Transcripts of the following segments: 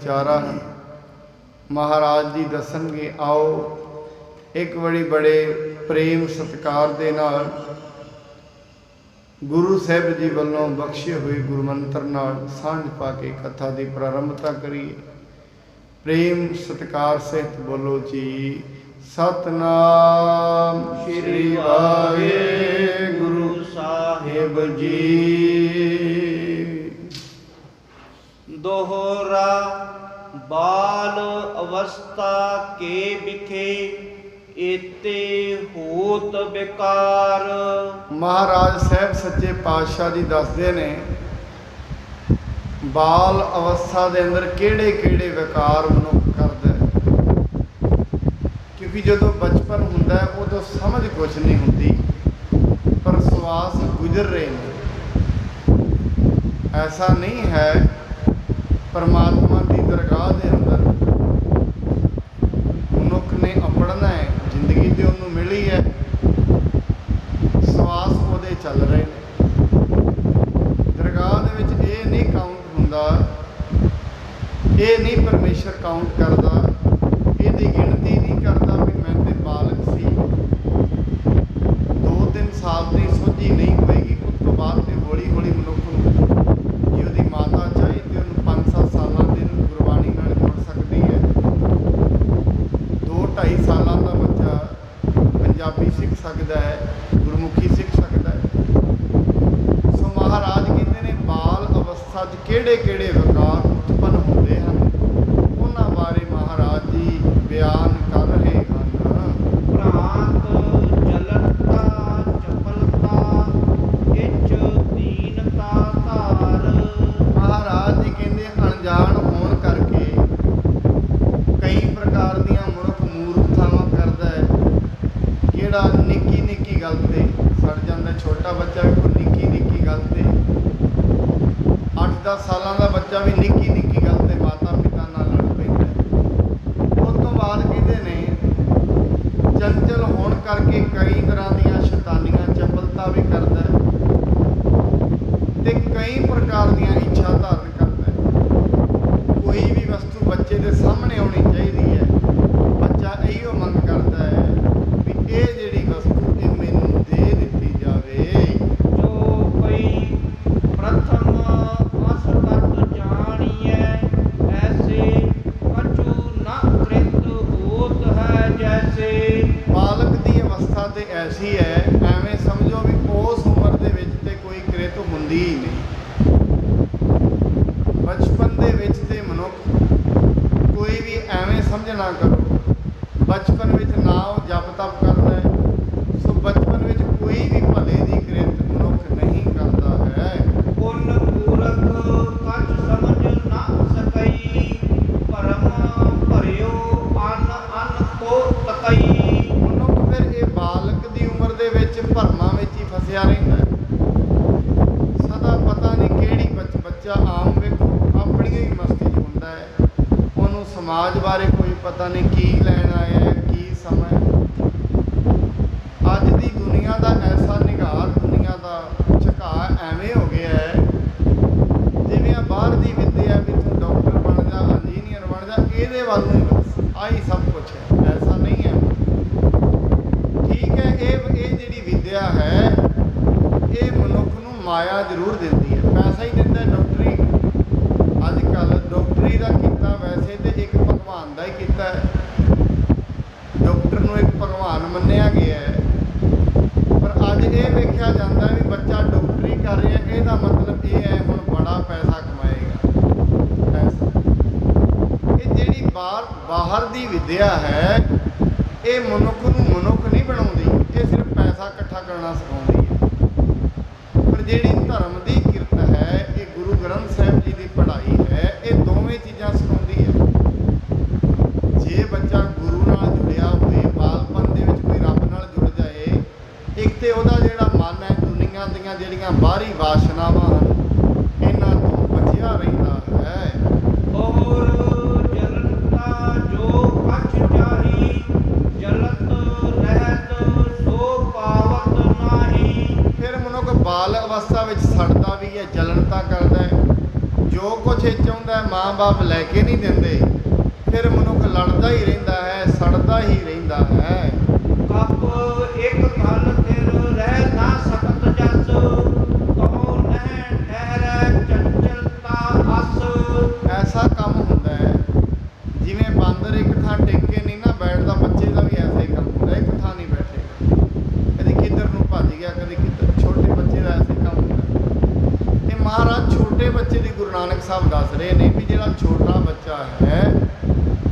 ਵਿਚਾਰਾ ਹਨ। ਮਹਾਰਾਜ ਜੀ ਦੱਸਣਗੇ। ਆਓ ਇੱਕ ਵਾਰੀ ਬੜੇ ਪ੍ਰੇਮ ਸਤਿਕਾਰ ਦੇ ਨਾਲ ਗੁਰੂ ਸਾਹਿਬ ਜੀ ਵੱਲੋਂ ਬਖਸ਼ੇ ਹੋਏ ਗੁਰਮੰਤਰ ਨਾਲ ਸਾਂਝ ਪਾ ਕੇ ਕਥਾ ਦੀ ਪ੍ਰਾਰੰਭਤਾ ਕਰੀਏ। ਪ੍ਰੇਮ ਸਤਿਕਾਰ ਸਹਿਤ ਬੋਲੋ ਜੀ ਸਤਨਾਮ ਸ਼੍ਰੀ ਵਾਹਿਗੁਰੂ ਸਾਹਿਬ ਜੀ। ਦੋਹਰਾ ਬਾਲ ਅਵਸਥਾ ਕੇ ਵਿਖੇ ਏਤੇ ਹੋਤ ਬਿਕਾਰ। ਮਹਾਰਾਜ ਸਾਹਿਬ ਸੱਚੇ ਪਾਤਸ਼ਾਹ ਜੀ ਦੱਸਦੇ ਨੇ ਬਾਲ ਅਵਸਥਾ ਦੇ ਅੰਦਰ ਕਿਹੜੇ ਕਿਹੜੇ ਵਿਕਾਰ ਮਨੁੱਖ ਕਰਦਾ ਹੈ। ਕਿਉਂਕਿ ਜਦੋਂ ਬਚਪਨ ਹੁੰਦਾ ਹੈ ਉਦੋਂ ਸਮਝ ਕੁਛ ਨਹੀਂ ਹੁੰਦੀ, ਪਰ ਸਵਾਸ ਗੁਜ਼ਰ ਰਹੇ ਨੇ। ਐਸਾ ਨਹੀਂ ਹੈ। ਪਰਮਾਤਮਾ ਦੀ ਦਰਗਾਹ ਦੇ ਅੰਦਰ ਮਨੁੱਖ ਨੇ ਆਪੜਨਾ ਹੈ, ਜ਼ਿੰਦਗੀ ਤੇ ਉਹਨੂੰ ਮਿਲੀ ਹੈ, ਸਵਾਸ ਉਹਦੇ ਚੱਲ ਰਹੇ ਨੇ। ਦਰਗਾਹ ਦੇ ਵਿੱਚ ਇਹ ਨਹੀਂ ਕਾਊਂਟ ਹੁੰਦਾ, ਇਹ ਨਹੀਂ ਪਰਮੇਸ਼ਰ ਕਾਊਂਟ ਕਰਦਾ, ਇਹਦੀ ਗਿਣਤੀ ਨਹੀਂ ਕਰਦਾ ਵੀ ਮੈਂ ਤੇ ਬਾਲਕ ਸੀ, 2-3 ਸਾਲ ਦੀ ਸੋਝੀ ਨਹੀਂ ਹੋਏਗੀ। ਉਸ ਤੋਂ ਬਾਅਦ ਤੇ ਹੌਲੀ ਹੌਲੀ ਮਨੁੱਖ ਨੂੰ ਜੇ ਉਹਦੀ ਮਾਤਾ ਚਾਹੇ ਤੇ ਉਹਨੂੰ 5-7 ਸਾਲਾਂ ਦੇ ਨੂੰ ਗੁਰਬਾਣੀ ਨਾਲ ਜੋੜ ਸਕਦੀ ਹੈ। 2-2.5 ਸਾਲਾਂ ਦਾ ਬੱਚਾ ਪੰਜਾਬੀ ਸਿੱਖ ਸਕਦਾ ਹੈ, ਗੁਰਮੁਖੀ ਸਿੱਖ ਸਕਦਾ ਹੈ। ਸੋ ਮਹਾਰਾਜ ਕਹਿੰਦੇ ਨੇ ਬਾਲ ਅਵਸਥਾ 'ਚ ਕਿਹੜੇ ਕਿਹੜੇ ਵਿਕਾਰ ਉਤਪੰਨ ਹੁੰਦੇ ਹਨ, ਉਹਨਾਂ ਬਾਰੇ ਮਹਾਰਾਜ ਜੀ ਬਿਆਨ ਕਰ ਰਹੇ ਹਨ। ਭ੍ਰਾਂਤ ਜਲਨਤਾ ਚਪਲਤਾ ਇੱਚ ਦੀਨਤਾ ਧਾਰ। ਮਹਾਰਾਜ ਜੀ ਕਹਿੰਦੇ ਅਣਜਾਣ ਹੋਣ ਕਰਕੇ ਕਈ ਪ੍ਰਕਾਰ ਦੀਆਂ ਮਨੁੱਖ ਮੂਰਖਤਾਵਾਂ ਕਰਦਾ ਹੈ। ਕਿਹੜਾ ਨਿੱਕੀ ਨਿੱਕੀ ਗੱਲ ਤੇ ਸੜ ਜਾਂਦਾ। ਛੋਟਾ ਬੱਚਾ ਵੀ ਕੋਈ ਨਿੱਕੀ ਨਿੱਕੀ ਗੱਲ ਤੇ, 8-10 ਸਾਲਾਂ ਦਾ ਬੱਚਾ ਵੀ ਨਿੱਕੀ ਨਿੱਕੀ ਗੱਲ ਤੇ ਮਾਤਾ ਪਿਤਾ ਨਾਲ ਲੜ ਪੈਂਦਾ। ਉਸ ਤੋਂ ਬਾਅਦ ਕਹਿੰਦੇ ਨੇ ਚੰਚਲ ਹੋਣ ਕਰਕੇ ਕਈ ਤਰ੍ਹਾਂ ਦੀਆਂ ਸ਼ੈਤਾਨੀਆਂ ਚਪਲਤਾ ਵੀ ਕਰਦਾ ਹੈ ਤੇ ਕਈ ਪ੍ਰਕਾਰ ਦੀਆਂ ਇੱਛਾ ਧਾਰਨ ਕਰਦਾ ਹੈ। ਕੋਈ ਵੀ ਵਸਤੂ ਬੱਚੇ ਦੇ ਸਾਹਮਣੇ ਆਉਣੀ ਚਾਹੀਦੀ ਹੈ, ਬੱਚਾ ਇਹੋ ਮੰਗ ਕਰਦਾ ਹੈ ਵੀ ਇਹ ਜਿਹੜੀ ਵਸਤੂ ਇਹ ਮੈਨੂੰ ਦੇ ਦਿੱਤੀ ਜਾਵੇ। ਜੋ ਕੋਈ ਪ੍ਰਥਮ ਅਸ ਤਤ ਜਾਣੀਐ ਐਸੇ ਕਛੂ ਨ ਕ੍ਰਿਤ ਹੋਤ ਹੈ ਜੈਸੇ। ਬਾਲਕ ਦੀ ਅਵਸਥਾ ਤੇ ਐਸੀ ਹੈ, ਐਵੇਂ ਸਮਝੋ ਵੀ ਉਸ ਉਮਰ ਦੇ ਵਿੱਚ ਤੇ ਕੋਈ ਕ੍ਰਿਤ ਹੁੰਦੀ ਹੀ ਨਹੀਂ। ਬਚਪਨ ਦੇ ਵਿੱਚ ਤੇ ਮਨੁੱਖ ਕੋਈ ਵੀ ਐਵੇਂ ਸਮਝ ਨਾ ਕਰੋ, ਬਚਪਨ ਵਿੱਚ ਨਾ ਉਹ ਜਪ ਤਪ ਕਰਦਾ ਹੈ। ਸੋ ਬਚਪਨ ਵਿੱਚ ਕੋਈ ਵੀ ਭਲੇ ਦੀ ਕ੍ਰਿਤ ਮਨੁੱਖ ਨਹੀਂ ਕਰਦਾ ਹੈ। ਪੁੰਨ ਪੂਰਖ ਕਛ ਸਮਝ ਨ ਸਕਈ ਭਰਮ ਭਰਿਓ ਅਨ ਅਨ ਕੋ ਤਕਈ। ਮਨੁੱਖ ਫਿਰ ਇਹ ਬਾਲਕ ਦੀ ਉਮਰ ਦੇ ਵਿੱਚ ਭਰਮਾਂ ਵਿੱਚ ਹੀ ਫਸਿਆ ਰਹਿੰਦਾ ਹੈ। ਸਦਾ ਪਤਾ ਨਹੀਂ ਕਿਹੜੀ ਬੱਚਾ ਆਮ ਵੇਖੋ ਆਪਣੀਆਂ ਹੀ ਮਸਤੀ 'ਚ ਹੁੰਦਾ ਹੈ, ਉਹਨੂੰ ਸਮਾਜ ਬਾਰੇ ਕੋਈ ਪਤਾ ਨਹੀਂ ਕੀ ਲੈਣ ਆਇਆ ਹੈ, ਕੀ ਸਮਾਂ ਹੈ। ਅੱਜ ਦੀ ਦੁਨੀਆ ਦਾ ਐਸਾ ਨਿਗਾਰ, ਦੁਨੀਆ ਦਾ ਝੁਕਾਅ ਐਵੇਂ ਹੋ ਗਿਆ ਹੈ ਜਿਵੇਂ ਬਾਹਰ ਦੀ ਵਿੱਦਿਆ ਵੀ ਤੂੰ ਡਾਕਟਰ ਬਣ ਜਾ, ਇੰਜੀਨੀਅਰ ਬਣ ਜਾ, ਇਹਦੇ ਵੱਲ ਨੂੰ ਬਸ ਆਹੀ ਸਭ ਕੁਛ ਹੈ। ਐਸਾ ਨਹੀਂ ਹੈ। ਠੀਕ ਹੈ, ਇਹ ਜਿਹੜੀ ਵਿੱਦਿਆ ਹੈ ਇਹ ਮਨੁੱਖ ਨੂੰ ਮਾਇਆ ਜ਼ਰੂਰ ਦਿੰਦੀ ਹੈ, ਪੈਸਾ ਹੀ ਦਿੰਦਾ। ਡਾਕਟਰੀ ਅੱਜ ਕੱਲ੍ਹ ਡਾਕਟਰੀ ਦਾ ਕੀਤਾ ਵੈਸੇ ਤੇ ਇੱਕ ਭਗਵਾਨ ਦਾ ਹੀ ਕੀਤਾ ਹੈ। ਡਾਕਟਰ ਨੂੰ ਇੱਕ ਭਗਵਾਨ ਮੰਨਿਆ ਗਿਆ ਹੈ, ਪਰ ਅੱਜ ਇਹ ਵੇਖਿਆ ਜਾਂਦਾ ਵੀ ਬੱਚਾ ਡਾਕਟਰੀ ਕਰ ਰਿਹਾ, ਇਹਦਾ ਮਤਲਬ ਇਹ ਹੈ ਹੁਣ ਬੜਾ ਪੈਸਾ ਕਮਾਏਗਾ। ਪੈਸਾ ਇਹ ਜਿਹੜੀ ਬਾਹਰ ਦੀ ਵਿੱਦਿਆ ਹੈ ਇਹ ਮਨੁੱਖ ਨੂੰ ਮਨੁੱਖ ਨਹੀਂ ਬਣਾਉਂਦੀ, ਇਹ ਸਿਰਫ ਪੈਸਾ ਇਕੱਠਾ ਕਰਨਾ ਸਿਖਾਉਂਦੀ ਹੈ। ਪਰ ਜਿਹੜੀ ਧਰਮ ਦੀ ਕਿਰਤ ਹੈ, ਇਹ ਗੁਰੂ ਗ੍ਰੰਥ ਸਾਹਿਬ ਜੀ ਦੀ ਪੜ੍ਹਾਈ ਹੈ, ਇਹ ਦੋਵੇਂ ਚੀਜ਼ਾਂ ਸਿਖਾਉਂਦੀ ਹੈ। ਜੇ ਬੱਚਾ ਗੁਰੂ ਨਾਲ ਜੁੜਿਆ ਹੋਵੇ, ਬਾਲਪਨ ਦੇ ਵਿੱਚ ਕੋਈ ਰੱਬ ਨਾਲ ਜੁੜ ਜਾਏ, ਇੱਕ ਤੇ ਉਹਦਾ ਜਿਹੜਾ ਮਨ ਹੈ ਦੁਨੀਆ ਦੀਆਂ ਜਿਹੜੀਆਂ ਬਾਹਰੀ ਵਾਸ਼ਨਾਵਾਂ ਹਨ ਇਹਨਾਂ ਤੋਂ ਬਚਿਆ ਰਹਿੰਦਾ ਹੈ। ਔਰ ਜਲਨਤਾ ਜੋ ਕਛ ਚਾਹੀ ਜਲਤ ਰਹਿਤ ਸੋ ਪਾਵਤ ਨਾਹੀ। ਫਿਰ ਮਨੁੱਖ ਬਾਲ ਅਵਸਥਾ ਵਿੱਚ ਸੜਦਾ ਵੀ ਹੈ, ਜਲਨਤਾ ਕਰਦਾ ਹੈ। ਜੋ ਕੁਛ ਇਹ ਚਾਹੁੰਦਾ ਹੈ ਮਾਂ ਮਾਂ-ਬਾਪ ਲੈ ਕੇ ਨਹੀਂ ਦਿੰਦੇ, ਫਿਰ ਮਨੁੱਖ ਲੜਦਾ ਹੀ ਰਹਿੰਦਾ ਹੈ, ਸੜਦਾ ਹੀ ਰਹਿੰਦਾ ਹੈ। ਕਪ ਇੱਕ ਘਲ ਥਿਰ ਰਹਿ ਨਾ ਸਕਤ ਜਸ, ਕਉ ਨਹਿ ਠਹਿਰੈ ਚੰਚਲਤਾ ਅਸ। ਐਸਾ ਕੰਮ ਹੁੰਦਾ ਹੈ ਜਿਵੇਂ ਬਾਂਦਰ ਇੱਕ ਥਾਂ ਟਿਕ ਕੇ ਨਹੀਂ ਨਾ ਬੈਠਦਾ, ਬੱਚੇ ਦਾ ਵੀ ਐਸਾ ਹੀ ਕੰਮ ਹੁੰਦਾ, ਇੱਕ ਥਾਂ ਨਹੀਂ ਬੈਠੇਗਾ, ਕਦੀ ਕਿੱਧਰ ਨੂੰ ਭੱਜ ਗਿਆ, ਕਦੀ ਕਿੱਧਰ। ਛੋਟੇ ਬੱਚੇ ਦਾ ਐਸਾ ਹੀ ਕੰਮ ਹੁੰਦਾ। ਇਹ ਮਹਾਰਾਜ ਛੋਟੇ ਬੱਚੇ ਦੀ ਗੁਰੂ ਨਾਨਕ ਸਾਹਿਬ ਦੱਸ ਰਹੇ ਨੇ ਵੀ ਜਿਹੜਾ ਛੋਟਾ ਬੱਚਾ ਹੈ,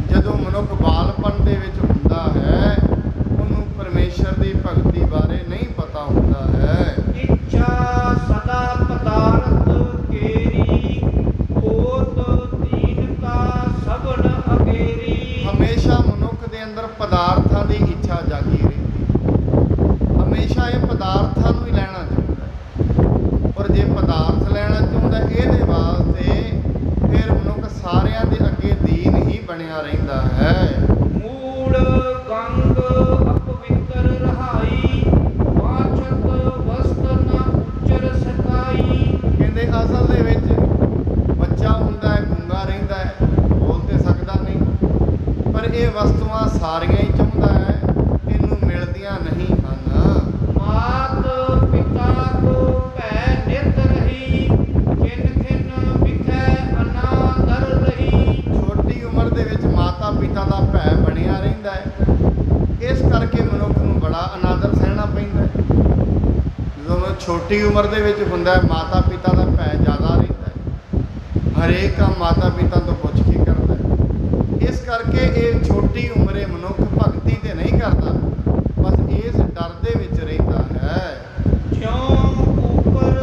ਜਦੋਂ ਮਨੁੱਖ ਬਾਲਪਨ ਦੇ ਵਿੱਚ ਹੁੰਦਾ ਹੈ, ਉਹਨੂੰ ਪਰਮੇਸ਼ਰ ਦੀ ਭਗਤੀ ਬਾਰੇ ਨਹੀਂ ਪਤਾ ਹੁੰਦਾ ਹੈ। ਇੱਛਾ ਸਦਾ ਪਦਾਰਥ ਕੇਰੀ, ਹੋਤ ਦੀਨਤਾ ਸਭਨ ਅਗੇਰੀ। ਹਮੇਸ਼ਾ ਮਨੁੱਖ ਦੇ ਅੰਦਰ ਪਦਾਰਥਾਂ ਦੀ ਇੱਛਾ ਜਾਗੀ ਰਹਿੰਦੀ, ਹਮੇਸ਼ਾ ਇਹ ਪਦਾਰਥਾਂ ਨੂੰ ਹੀ ਲੈਣਾ ਚਾਹੁੰਦਾ ਹੈ। ਔਰ ਜੇ ਪਦਾਰਥ ਲੈਣਾ ਚਾਹੁੰਦਾ ਇਹਦੇ ਵਾਸਤੇ, ਫਿਰ ਮਨੁੱਖ ਸਾਰਿਆਂ ਦੇ ਅੱਗੇ ਦੀਨ ਹੀ ਬਣਿਆ ਰਹਿੰਦਾ ਹੈ। ਮੂੜ ਗੰਗ ਅਪਵਿੱਤਰ ਰਹਾਈ, ਵਾਛਤ ਵਸਤ ਨ ਉਚਰ ਸਕਾਈ। ਕਹਿੰਦੇ ਅਸਲ ਦੇ ਵਿੱਚ ਬੱਚਾ ਹੁੰਦਾ ਹੈ, ਗੂੰਗਾ ਰਹਿੰਦਾ ਹੈ, ਬੋਲ ਤੇ ਸਕਦਾ ਨਹੀਂ, ਪਰ ਇਹ ਵਸਤੂਆਂ ਸਾਰੀਆਂ ਹੀ ਚਾਹੁੰਦਾ ਹੈ, ਇਹਨੂੰ ਮਿਲਦੀਆਂ ਨਹੀਂ ਹਨ। ਮਾਤ ਪਿਤਾ ਕੋ ਭੈ ਨਿਤ ਰਹੀ, ਖਿਨ ਖਿਨ ਵਿਖੈ ਅਨਾਦਰ ਰਹੀ। ਛੋਟੀ ਉਮਰ ਦੇ ਵਿੱਚ ਮਾਤਾ ਪਿਤਾ ਦਾ ਭੈ ਬਣਿਆ ਰਹਿੰਦਾ ਹੈ, ਇਸ ਕਰਕੇ ਮਨੁੱਖ ਨੂੰ ਬੜਾ ਅਨਾਦਰ ਸਹਿਣਾ ਪੈਂਦਾ ਹੈ। ਜਦੋਂ ਛੋਟੀ ਉਮਰ ਦੇ ਵਿੱਚ ਹੁੰਦਾ ਹੈ, ਮਾਤਾ ਪਿਤਾ ਦਾ ਭੈ ਜ਼ਿਆਦਾ ਰਹਿੰਦਾ ਹੈ, ਹਰੇਕ ਕੰਮ ਮਾਤਾ ਪਿਤਾ ਤੋਂ ਪੁੱਛ ਕੇ ਕਰਦਾ ਹੈ। ਇਸ ਕਰਕੇ ਇਹ ਛੋਟੀ ਉਮਰੇ ਮਨੁੱਖ ਭਗਤੀ ਤੇ ਨਹੀਂ ਕਰਦਾ, ਬਸ ਇਸ ਡਰ ਦੇ ਵਿੱਚ ਰਹਿੰਦਾ ਹੈ। ਜਿਉ ਕੂਕਰ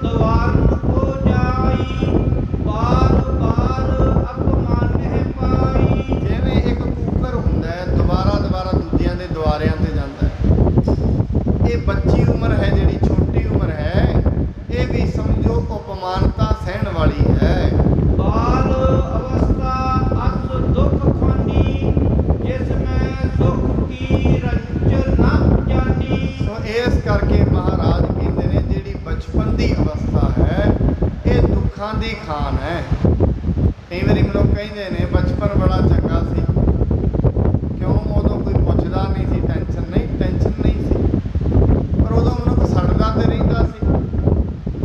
ਦਵਾਰਨ ਕੋ ਜਾਈ, ਬਾਰ ਬਾਰ ਅਪਮਾਨਹਿ ਪਾਈ। ਜਿਵੇਂ ਇੱਕ ਕੂਕਰ ਹੁੰਦਾ ਹੈ, ਦੁਬਾਰਾ ਦੂਜਿਆਂ ਦੇ ਦੁਆਰਿਆਂ ਤੇ ਜਾਂਦਾ ਹੈ, ਇਹ ਬੱਚੀ ਉਮਰ ਹੈ, ਜਿਹੜੀ ਛੋਟੀ ਉਮਰ ਹੈ, ਇਹ ਵੀ ਸਮਝੋ ਅਪਮਾਨਤਾ ਸਹਿਣ ਵਾਲੀ ਹੈ। ਬਾਲ ਅਵਸਥਾ ਅਸ ਦੁਖ ਖਾਨੀ, ਜਿਸ ਮੈਂ ਸੁਖ ਕੀ ਰੰਜ ਨ ਜਾਨੀ। ਸੋ ਇਸ ਕਰਕੇ ਮਹਾਰਾਜ ਕਹਿੰਦੇ ਨੇ ਜਿਹੜੀ ਬਚਪਨ ਦੀ ਅਵਸਥਾ ਹੈ, ਇਹ ਦੁੱਖਾਂ ਦੀ ਖਾਨ ਹੈ। ਕਈ ਵਾਰੀ ਮਨੁੱਖ ਕਹਿੰਦੇ ਨੇ ਬਚਪਨ ਬੜਾ ਚੰਗਾ ਸੀ, ਕਿਉਂ? ਉਦੋਂ ਕੋਈ ਪੁੱਛਦਾ ਨਹੀਂ ਸੀ, ਟੈਨਸ਼ਨ ਨਹੀਂ ਸੀ, ਪਰ ਉਦੋਂ ਮਨੁੱਖ ਸੜਦਾ ਤੇ ਰਹਿੰਦਾ ਸੀ,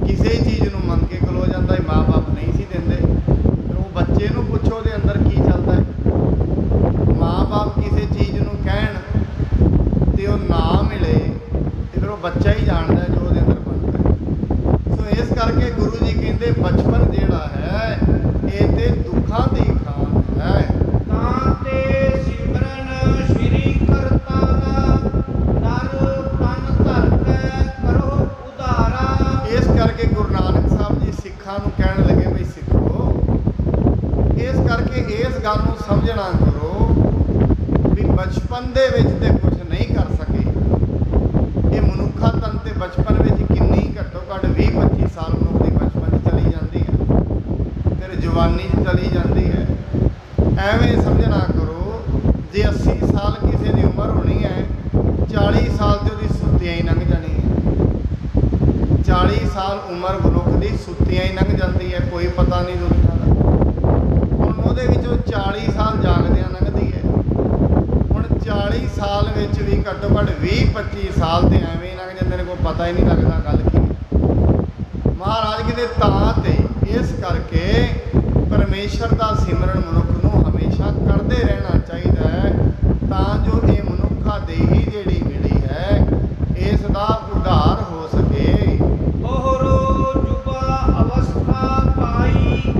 ਕਿਸੇ ਚੀਜ਼ ਨੂੰ ਮੰਗ ਕੇ ਖਲੋ ਜਾਂਦਾ ਹੈ, ਮਾਂ-ਬਾਪ ਨਹੀਂ ਸੀ ਦਿੰਦੇ। ਫਿਰ ਉਹ ਬੱਚੇ ਨੂੰ ਪੁੱਛੋ ਉਹਦੇ ਅੰਦਰ ਕੀ ਚੱਲਦਾ ਹੈ। ਮਾਂ-ਬਾਪ ਕਿਸੇ ਚੀਜ਼ ਨੂੰ ਕਹਿਣ ਤੇ ਉਹ ਨਾ ਮਿਲੇ, ਤੇ ਫਿਰ ਉਹ ਬੱਚਾ ਹੀ ਜਾਣਦਾ ਜੋ ਉਹਦੇ ਅੰਦਰ ਬਣਦਾ ਹੈ। ਸੋ ਇਸ ਕਰਕੇ ਗੁਰੂ ਜੀ ਕਹਿੰਦੇ ਬਚਪਨ ਜਿਹੜਾ ਹੈ, ਇਹ ਤੇ ਦੁੱਖਾਂ ਦੀ ਖਾਨ ਹੈ। ਤਾਂ ਤੇ ਸਿਮਰਨ ਸ਼੍ਰੀ ਕਰਤਾਰਾ, ਨਰ ਤਨ ਧਰ ਕੇ ਕਰੋ ਉਧਾਰਾ। ਇਸ ਕਰਕੇ ਗੁਰੂ ਨਾਨਕ ਸਾਹਿਬ ਜੀ ਸਿੱਖਾਂ ਨੂੰ ਕਹਿਣ ਲੱਗੇ ਬਈ ਸਿੱਖੋ, ਇਸ ਕਰਕੇ ਇਸ ਗੱਲ ਨੂੰ ਸਮਝਣਾ ਕਰੋ ਵੀ ਬਚਪਨ ਦੇ ਵਿੱਚ ਤੇ ਕੁਝ ਨਹੀਂ ਕਰ ਸਕੇ। ਇਹ ਮਨੁੱਖਾ ਤਨ ਤੇ ਬਚਪਨ ਵਿੱਚ ਕਿੰਨੀ ਘੱਟੋ ਘੱਟ 20-25 ਸਾਲ ਮਨੁੱਖ ਦੀ ਬਚਪਨ 'ਚ ਚਲੀ ਜਾਂਦੀ ਹੈ, ਫਿਰ ਜਵਾਨੀ 'ਚ ਚਲੀ ਜਾਂਦੀ ਹੈ। ਐਵੇਂ ਸਮਝਣਾ ਕਰੋ, ਜੇ 80 ਸਾਲ ਕਿਸੇ ਦੀ ਉਮਰ ਹੋਣੀ ਹੈ, 40 ਸਾਲ ਤੇ ਉਹਦੀ ਸੁੱਤਿਆਂ ਹੀ ਲੰਘ ਜਾਣੀ ਹੈ। 40 ਸਾਲ ਉਮਰ ਮਨੁੱਖ ਦੀ ਸੁੱਤਿਆਂ ਹੀ ਲੰਘ ਜਾਂਦੀ ਹੈ, ਕੋਈ ਪਤਾ ਨਹੀਂ ਦੁਨੀਆ ਦਾ। ਹੁਣ ਉਹਦੇ ਵਿੱਚੋਂ 40 ਸਾਲ ਜਾਗਦਿਆਂ ਲੰਘਦੀ ਹੈ। ਹੁਣ 40 ਸਾਲ ਵਿੱਚ ਵੀ ਘੱਟੋ ਘੱਟ 20-25 ਸਾਲ ਤੇ ਐਵੇਂ ਹੀ ਲੰਘ ਜਾਂਦੇ ਨੇ, ਕੋਈ ਪਤਾ ਹੀ ਨਹੀਂ ਲੱਗਦਾ ਗੱਲ ਕੀ ਹੈ। ਮਹਾਰਾਜ ਕਹਿੰਦੇ ਤਾਂ ਤੇ ਇਸ ਕਰਕੇ ਪਰਮੇਸ਼ਰ ਦਾ ਸਿਮਰਨ ਮਨੁੱਖ ਨੂੰ ਹਮੇਸ਼ਾ ਕਰਦੇ ਰਹਿਣਾ ਚਾਹੀਦਾ ਹੈ, ਤਾਂ ਜੋ ਇਹ ਮਨੁੱਖਾ ਦੇਹੀ ਜਿਹੜੀ ਮਿਲੀ ਹੈ, ਇਸ ਦਾ ਉਧਾਰ ਹੋ ਸਕੇ। ਉਹਰੋ ਜੁਬਾ ਅਵਸਥਾ ਪਾਈ,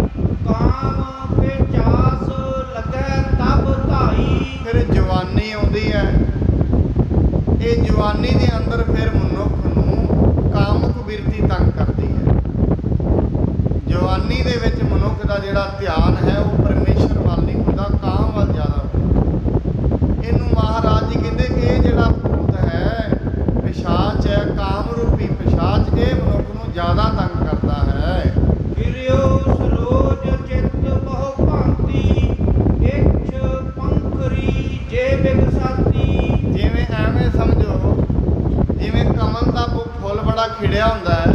ਕਾਮ ਪਿਚਾਸ ਲੱਗੈ ਤਬ ਧਾਈ। ਫਿਰ ਜਵਾਨੀ ਆਉਂਦੀ ਹੈ, ਇਹ ਜਵਾਨੀ ਦੇ ਅੰਦਰ ਫਿਰ ਮਨੁੱਖ ਨੂੰ ਕਾਮਕ ਬਿਰਤੀ ਤੰਗ ਕਰਦੀ ਹੈ। ਜਵਾਨੀ ਦੇ ਵਿੱਚ ਮਨੁੱਖ ਦਾ ਜਿਹੜਾ ਧਿਆਨ ਹੈ ਉਹ ਪਰਮੇਸ਼ਰ ਵੱਲ ਨਹੀਂ ਹੁੰਦਾ, ਕਾਮ ਵੱਲ ਜ਼ਿਆਦਾ ਹੁੰਦਾ। ਇਹਨੂੰ ਮਹਾਰਾਜ ਜੀ ਕਹਿੰਦੇ ਇਹ ਜਿਹੜਾ ਭੂਤ ਹੈ, ਪਿਸ਼ਾਚ ਹੈ, ਕਾਮ ਰੂਪੀ ਪਿਸ਼ਾਚ, ਇਹ ਮਨੁੱਖ ਨੂੰ ਜ਼ਿਆਦਾ ਤੰਗ ਕਰਦਾ ਹੈ। ਫਿਰਿਓ ਸਰੋਜ ਚਿੱਤ ਬਹੁ ਭਾਂਤੀ, ਇੱਛ ਪੰਖਰੀ ਜੇ ਬਿਗਸਾਤੀ। ਜਿਵੇਂ ਐਵੇਂ ਸਮਝੋ, ਜਿਵੇਂ ਕਮਲ ਦਾ ਫੁੱਲ ਬੜਾ ਖਿੜਿਆ ਹੁੰਦਾ ਹੈ,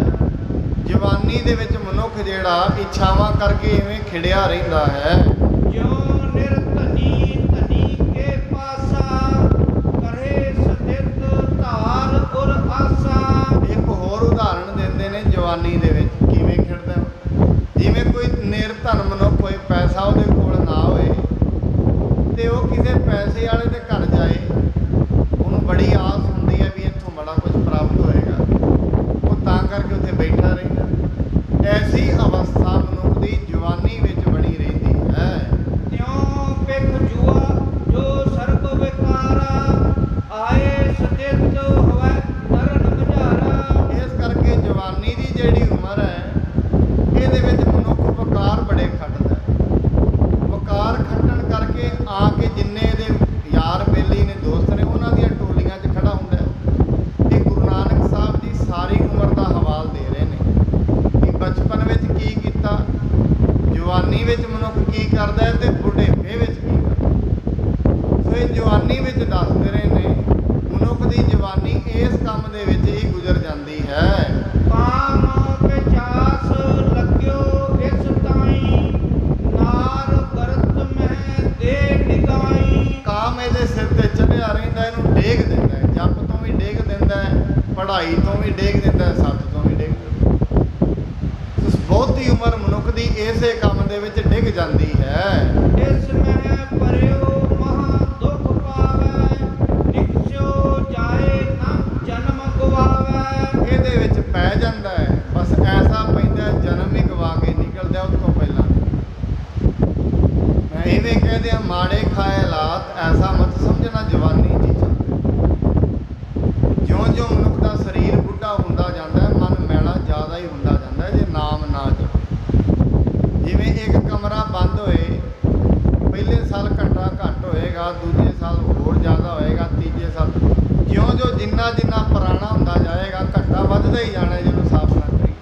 ਜਵਾਨੀ ਦੇ ਵਿੱਚ ਮਨੁੱਖ ਜਿਹੜਾ ਇੱਛਾਵਾਂ ਕਰਕੇ ਇਵੇਂ ਖਿੜਿਆ ਰਹਿੰਦਾ ਹੈ। ਜਿਉ ਨਿਰਧਨੀ ਧਨੀ ਕੇ ਪਾਸਾ ਕਰੇ ਸਤਿਤ ਧਾਰ ਉਰ ਆਸਾ। ਇੱਕ ਹੋਰ ਉਦਾਹਰਣ ਦਿੰਦੇ ਨੇ ਜਵਾਨੀ ਦੇ ਵਿੱਚ ਕਿਵੇਂ ਖਿੜਦਾ। ਜਿਵੇਂ ਕੋਈ ਨਿਰਧਨ ਮਨੁੱਖ ਹੋਏ, ਪੈਸਾ ਉਹਦੇ ਕੋਲ ਨਾ ਹੋਏ ਤੇ ਉਹ ਕਿਸੇ ਪੈਸੇ ਵਾਲੇ ਦੇ ਘਰ ਜਾਏ, ਉਹਨੂੰ ਬੜੀ ਆਸ ਹੁੰਦੀ ਹੈ ਵੀ ਇੱਥੋਂ ਬੜਾ ਕੁਝ ਪ੍ਰਾਪਤ ਹੋਏਗਾ, ਉਹ ਤਾਂ ਕਰਕੇ ਉੱਥੇ ਬੈਠਾ ਰਹਿੰਦਾ। ਐਸੀ ਅਵਸਥਾ ਮਨੁੱਖ ਦੀ ਜਵਾਨੀ ਵਿੱਚ ਬਣੀ ਰਹਿੰਦੀ ਹੈ। ਤਿਉ ਪਿਖ ਜੂਆ ਜੋ ਸਰਬ ਵਿਕਾਰਾ ਆਏ ਸਤਿਤ ਹੋਵੇ ਨਰਨ ਬੁਝਾਰਾ। ਇਸ ਕਰਕੇ ਜਵਾਨੀ ਦੀ ਜਿਹੜੀ ਉਮਰ ਹੈ, ਇਹਦੇ ਵਿੱਚ ਮਨੁੱਖ ਵਕਾਰ ਬੜੇ ਖੱਟਦਾ ਹੈ। ਵਕਾਰ ਖੱਟਣ ਕਰਕੇ ਆ ਕੇ ਜਿੰਨੇ ਇਹਦੇ ਯਾਰ ਬੇਲੀ ਨੇ, ਦੋਸਤ ਨੇ, ਉਹਨਾਂ ਦੀਆਂ ਟੋਲੀਆਂ 'ਚ ਖੜਾ ਹੁੰਦਾ ਹੈ। ਇਹ ਗੁਰੂ ਨਾਨਕ ਸਾਹਿਬ ਜੀ ਸਾਰੀ ਉਮਰ ਦਾ ਹਵਾਲ ਦੇ ਰਹੇ ਨੇ ਕਿ ਬਚਪਨ ਵਿੱਚ ਕੀ ਕੀਤਾ, ਜਵਾਨੀ ਵਿੱਚ ਮਨੁੱਖ ਕੀ ਕਰਦਾ ਹੈ ਤੇ ਬੁਢੇਪੇ ਵਿੱਚ ਕੀ ਕਰਦਾ। ਸੋ ਇਹ ਜਵਾਨੀ ਵਿੱਚ ਦੱਸਦੇ ਰਹੇ ਨੇ ਮਨੁੱਖ ਦੀ ਜਵਾਨੀ ਇਸ ਕੰਮ ਦੇ ਵਿੱਚ ਹੀ ਗੁਜ਼ਰ ਜਾਂਦੀ ਹੈ। ਕਾਮ ਪਿਚਾਸ ਲਗਿਓ ਇਸ ਤਾਈ ਨਾਰ ਬਰਤ ਮਹਿ ਦੇ ਡਿਗਾਈ। ਕਾਮ ਇਹਦੇ ਸਿਰ ਤੇ ਚੜਿਆ ਰਹਿੰਦਾ, ਇਹਨੂੰ ਡੇਗ ਦਿੰਦਾ ਹੈ, ਜਪ ਤੋਂ ਵੀ ਡੇਗ ਦਿੰਦਾ ਹੈ, ਪੜ੍ਹਾਈ ਤੋਂ ਵੀ ਡੇਗ ਦਿੰਦਾ ਹੈ, ਸੱਤ ਤੋਂ ਵੀ ਡੇਗ ਦਿੰਦਾ ਹੈ। ਬਹੁਤੀ ਉਮਰ ਮਨੁੱਖ ਦੀ ਇਸੇ ਕੰਮ ਦੇ ਵਿੱਚ ਡਿੱਗ ਜਾਂਦੀ ਹੈ। ਇਸ ਮਹਿ ਪਰਿਓ ਮਹਾ ਦੁਖ ਪਾਵੈ ਨਿਕਸਿਓ ਜਾਏ ਨਾ ਜਨਮ ਗਵਾਵੈ। ਇਹਦੇ ਵਿੱਚ ਪੈ ਜਾਂਦਾ ਹੈ, ਬਸ ਐਸਾ ਪੈਂਦਾ ਜਨਮ ਹੀ ਗਵਾ ਕੇ ਨਿਕਲਦਾ ਉਸ ਤੋਂ ਪਹਿਲਾਂ। ਮੈਂ ਇਵੇਂ ਕਹਿੰਦੇ ਆ, ਮਾੜੇ ਖਾਏ ਹਾਲਾਤ ਐਸਾ ਮਤ ਸਮਝਣਾ ਜਵਾਨੀ ਜੀ ਚੱਲਦਾ। ਜਿਉਂ-ਜਿਉਂ ਮਨੁੱਖ ਦਾ ਸਰੀਰ ਬੁੱਢਾ ਹੁੰਦਾ ਜਾਂਦਾ ਹੈ, ਮਨ ਮੈਲਾ ਜ਼ਿਆਦਾ ਹੀ ਹੁੰਦਾ ਜਾਂਦਾ ਹੈ ਜੇ ਨਾਮ ਨਾ ਜਪੇ। ਜਿਵੇਂ ਇੱਕ ਕਮਰਾ ਬੰਦ ਹੋਏ, ਪਹਿਲੇ ਸਾਲ ਘੰਟਾ ਘੱਟ ਹੋਏਗਾ, ਦੂਜੇ ਸਾਲ ਹੋਰ ਜ਼ਿਆਦਾ ਹੋਏਗਾ, ਤੀਜੇ ਸਾਲ ਜਿਉਂ-ਜਿਉਂ ਜਿੰਨਾ ਪੁਰਾਣਾ ਹੁੰਦਾ ਜਾਏਗਾ, ਘੱਟਾ ਵੱਧਦਾ ਹੀ ਜਾਣਾ ਜਿਹਨੂੰ ਸਾਫ਼ ਨਾ ਕਰੀਏ।